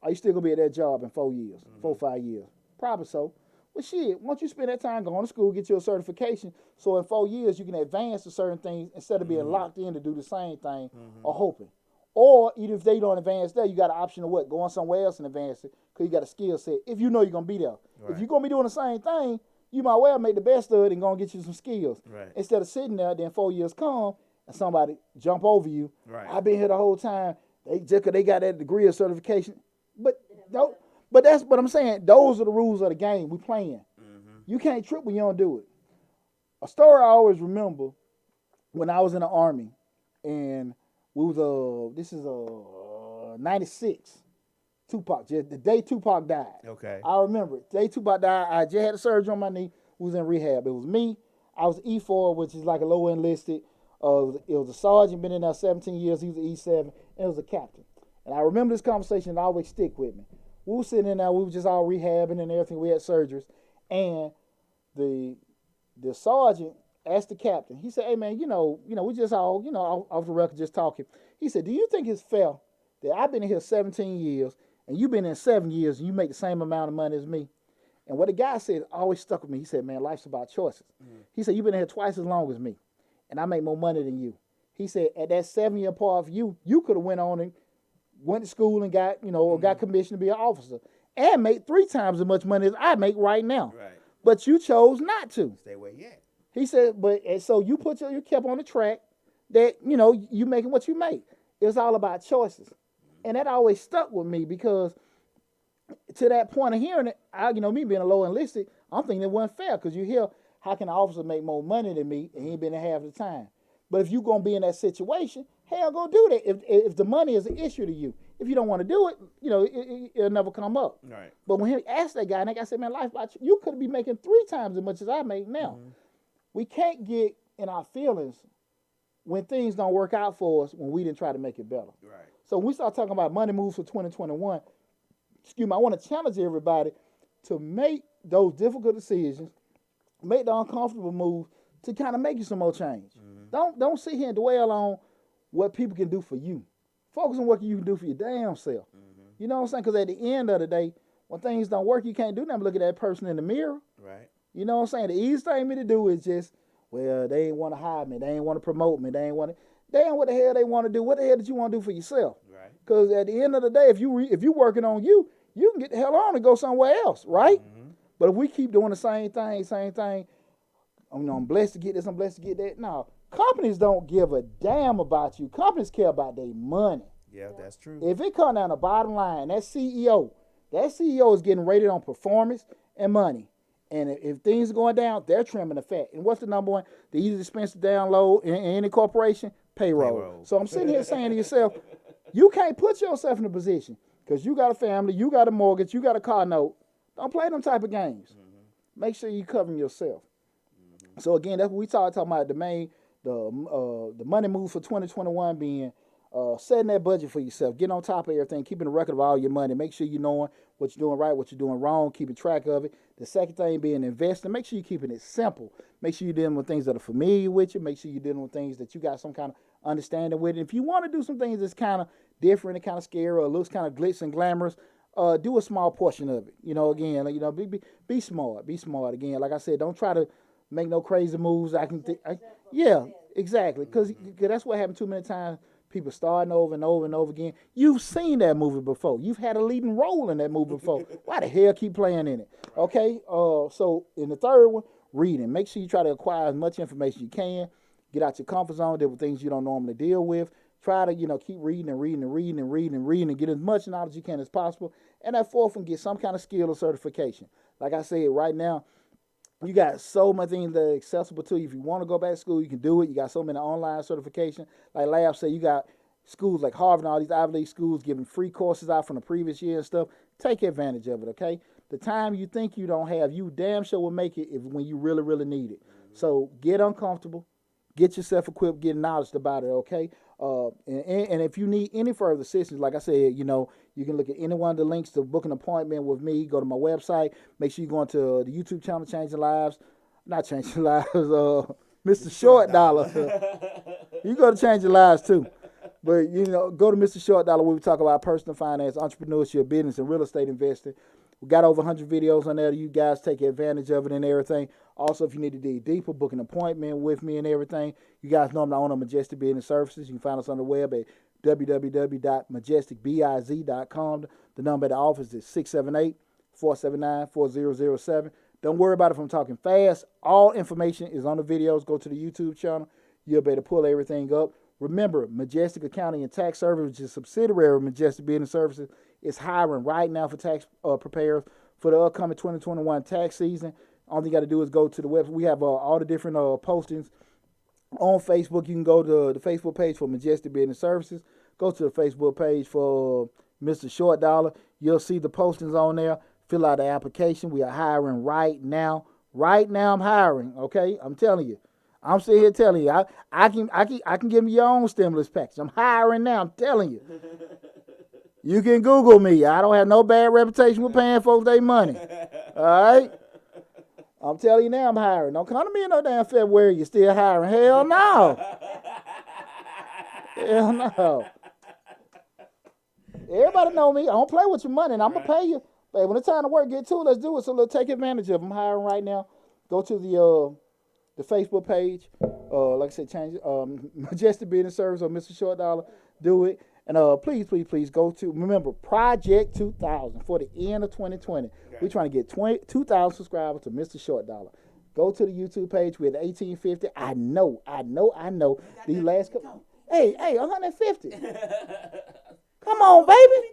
are you still going to be at that job in 4 years, 4 or 5 years? Probably so. Well, shit, once you spend that time going to school, get you a certification, so in 4 years you can advance to certain things instead of being locked in to do the same thing or hoping. Or even if they don't advance there, you got an option of what? Going somewhere else and advance it because you got a skill set if you know you're going to be there. Right. If you're going to be doing the same thing, you might well make the best of it and go and get you some skills. Right. Instead of sitting there, then 4 years come and somebody jump over you. Right. I've been here the whole time. They got that degree of certification. But that's what I'm saying. Those are the rules of the game we playing. You can't trip when you don't do it. A story I always remember when I was in the Army, and we was this is 96. Tupac, just the day Tupac died. Okay. I remember it. The day Tupac died, I just had a surgery on my knee. We was in rehab. It was me. I was E4, which is like a low enlisted. It was a sergeant, been in there 17 years. He was an E7, and it was a captain. And I remember this conversation, and it always stick with me. We were sitting in there, we were just all rehabbing and everything. We had surgeries. And the sergeant asked the captain, he said, hey, man, we just all, off the record just talking. He said, do you think it's fair that I've been in here 17 years and you've been in 7 years and you make the same amount of money as me? And what the guy said always stuck with me. He said, man, life's about choices. He said, you've been in here twice as long as me, and I make more money than you. He said, at that 7-year part of you could have went on and went to school and got, got commissioned to be an officer and make 3 times as much money as I make right now. Right. But you chose not to. Stay where you at. He said, and so you kept on the track that, you making what you make. It's all about choices. And that always stuck with me because to that point of hearing it, me being a low enlisted, I'm thinking it wasn't fair because you hear, how can an officer make more money than me and he ain't been in half the time? But if you're going to be in that situation, hell, go do that. If the money is an issue to you. If you don't want to do it, it'll never come up. Right. But when he asked that guy, and that guy said, man, life about you could be making 3 times as much as I make now. We can't get in our feelings when things don't work out for us when we didn't try to make it better. Right. So when we start talking about money moves for 2021, I want to challenge everybody to make those difficult decisions, make the uncomfortable moves to kind of make you some more change. Don't sit here and dwell on what people can do for you. Focus on what you can do for your damn self. You know what I'm saying? Because at the end of the day, when things don't work, you can't do nothing but look at that person in the mirror. Right. You know what I'm saying? The easiest thing for me to do is just, well, they ain't want to hire me. They ain't want to promote me. They ain't what the hell they want to do. What the hell did you want to do for yourself? Right. Because at the end of the day, if you working on you, you can get the hell on and go somewhere else, right? But if we keep doing the same thing, I'm blessed to get this, I'm blessed to get that. No, companies don't give a damn about you. Companies care about their money. Yeah, that's true. If it comes down to bottom line, that CEO is getting rated on performance and money. And if things are going down, they're trimming the fat. And what's the number one? The easiest expense to download in any corporation? Payroll. So I'm sitting here saying to yourself, you can't put yourself in a position because you got a family, you got a mortgage, you got a car note. Don't play them type of games. Make sure you're covering yourself. So again, that's what we talking about the money move for 2021 being Setting that budget for yourself. Get on top of everything. Keeping a record of all your money. Make sure you knowing what you're doing right, what you're doing wrong. Keeping track of it. The second thing being investing. Make sure you're keeping it simple. Make sure you're dealing with things that are familiar with you. Make sure you're dealing with things that you got some kind of understanding with. And if you want to do some things that's kind of different and kind of scary or looks kind of glitz and glamorous, do a small portion of it. Again, be smart. Be smart. Again, like I said, don't try to make no crazy moves. Yeah, exactly. Because that's what happened too many times. People starting over and over and over again. You've seen that movie before. You've had a leading role in that movie before. Why the hell keep playing in it? Okay. So in the third one, reading. Make sure you try to acquire as much information you can. Get out your comfort zone. Deal with things you don't normally deal with. Try to, keep reading and reading and reading and reading and reading and get as much knowledge you can as possible. And that fourth one, get some kind of skill or certification. Like I said, right now, you got so many things that are accessible to you. If you want to go back to school, you can do it. You got so many online certifications. Like Lab said, you got schools like Harvard and all these Ivy League schools giving free courses out from the previous year and stuff. Take advantage of it, okay? The time you think you don't have, you damn sure will make it when you really, really need it. So get uncomfortable. Get yourself equipped, get knowledge about it, okay? And if you need any further assistance, like I said, you can look at any one of the links to book an appointment with me. Go to my website. Make sure you go into the YouTube channel, Changing Lives. Not Changing Lives, Mr. Short Dollar. You go to Changing Lives too. But, go to Mr. Short Dollar where we talk about personal finance, entrepreneurship, business, and real estate investing. We got over 100 videos on there. You guys take advantage of it and everything. Also, if you need to dig deeper, book an appointment with me and everything. You guys know I'm the owner of Majestic Business Services. You can find us on the web at www.majesticbiz.com. The number at the office is 678-479-4007. Don't worry about it if I'm talking fast. All information is on the videos. Go to the YouTube channel. You'll be able to pull everything up. Remember, Majestic Accounting and Tax Service, which is a subsidiary of Majestic Business Services, is hiring right now for tax preparers for the upcoming 2021 tax season. All you got to do is go to the website. We have all the different postings on Facebook. You can go to the Facebook page for Majestic Business Services. Go to the Facebook page for Mr. Short Dollar. You'll see the postings on there. Fill out the application. We are hiring right now. Right now, I'm hiring. Okay, I'm telling you. I'm sitting here telling you. I can give you your own stimulus package. I'm hiring now. I'm telling you. You can Google me. I don't have no bad reputation with paying folks their money. All right? I'm telling you now I'm hiring. Don't come to me in no damn February. You're still hiring. Hell no. Hell no. Everybody know me. I don't play with your money, and I'm going to pay you. But when it's time to work, get to it. Let's do it. So let's take advantage of it. I'm hiring right now. Go to the Facebook page. Like I said, change Majestic Business Service or Mr. Short Dollar. Do it. And please go to, remember, Project 2000 for the end of 2020. Okay. We're trying to get 2,000 subscribers to Mr. Short Dollar. Go to the YouTube page. We're at 1850. I know. These last couple. Hey, 150. Come on, baby.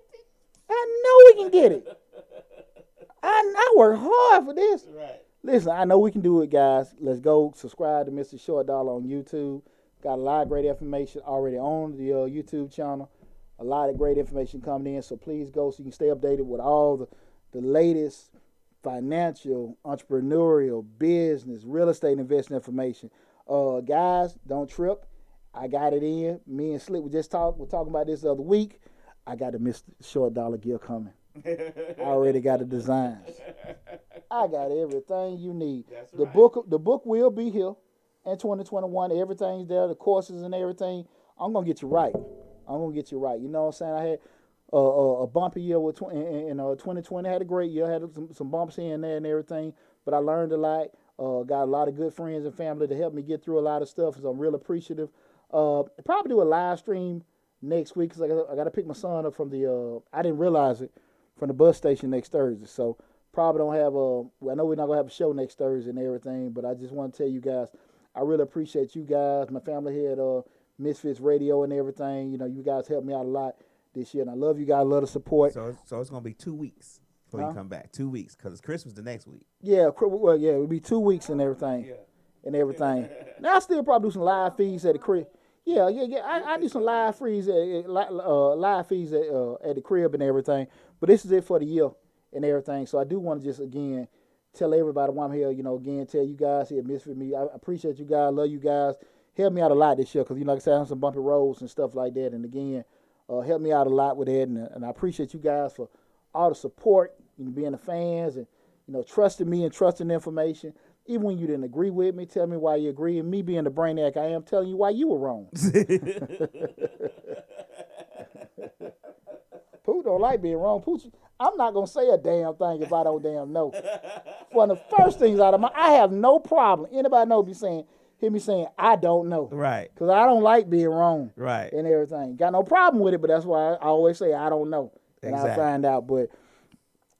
I know we can get it. I work hard for this. Right. Listen, I know we can do it, guys. Let's go subscribe to Mr. Short Dollar on YouTube. Got a lot of great information already on the YouTube channel. A lot of great information coming in. So please go so you can stay updated with all the latest financial, entrepreneurial, business, real estate investing information. Guys, don't trip. I got it in. Me and Slick we're talking about this the other week. I got a Mr. Short Dollar gear coming. I already got the designs. I got everything you need. That's the right. The book will be here in 2021. Everything's there, the courses and everything. I'm gonna get you right. You know what I'm saying? I had a bumpy year with in 2020. I had a great year. I had some bumps here and there and everything, but I learned a lot. Got a lot of good friends and family to help me get through a lot of stuff. So I'm real appreciative. Probably do a live stream next week because I got to pick my son up from the. I didn't realize it, from the bus station next Thursday. So probably don't have I know we're not gonna have a show next Thursday and everything, but I just want to tell you guys, I really appreciate you guys, my family here at Misfits Radio and everything. You guys helped me out a lot this year, and I love you guys. Love the support. So it's gonna be 2 weeks before you come back. 2 weeks because it's Christmas the next week. Yeah, it'll be 2 weeks and everything. Yeah. And everything. Now I still probably do some live feeds at the crib. Yeah. I do some live feeds at the crib and everything. But this is it for the year and everything. So I do want to just again tell everybody why I'm here. Again tell you guys here, Misfit Me. I appreciate you guys. Love you guys. helped me out a lot this year because, like I said, I have some bumpy roads and stuff like that. And again, helped me out a lot with that. And I appreciate you guys for all the support, being the fans and, trusting me and trusting the information. Even when you didn't agree with me, tell me why you agree. And me being the brainiac I am, telling you why you were wrong. Pooh don't like being wrong. Pooh, I'm not going to say a damn thing if I don't damn know. One of the first things out of I have no problem. Anybody know hear me saying, I don't know. Right. Because I don't like being wrong. Right. And everything. Got no problem with it, but that's why I always say I don't know. And I'll find out. But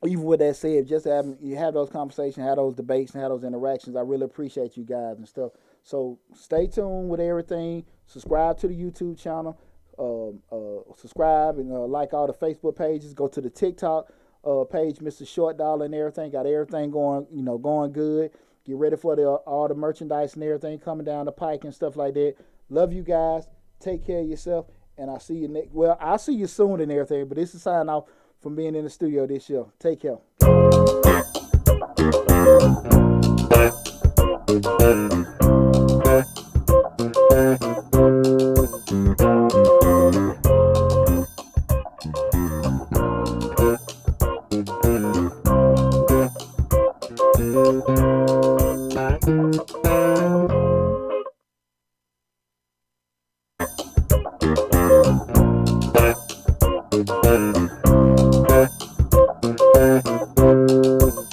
even with that said, just you have those conversations, have those debates, and have those interactions. I really appreciate you guys and stuff. So stay tuned with everything. Subscribe to the YouTube channel. Subscribe and like all the Facebook pages. Go to the TikTok page, Mr. Short Dollar and everything. Got everything going, going good. Get ready for all the merchandise and everything coming down the pike and stuff like that. Love you guys. Take care of yourself. And I'll see you I'll see you soon and everything. But this is a sign off from being in the studio this year. Take care.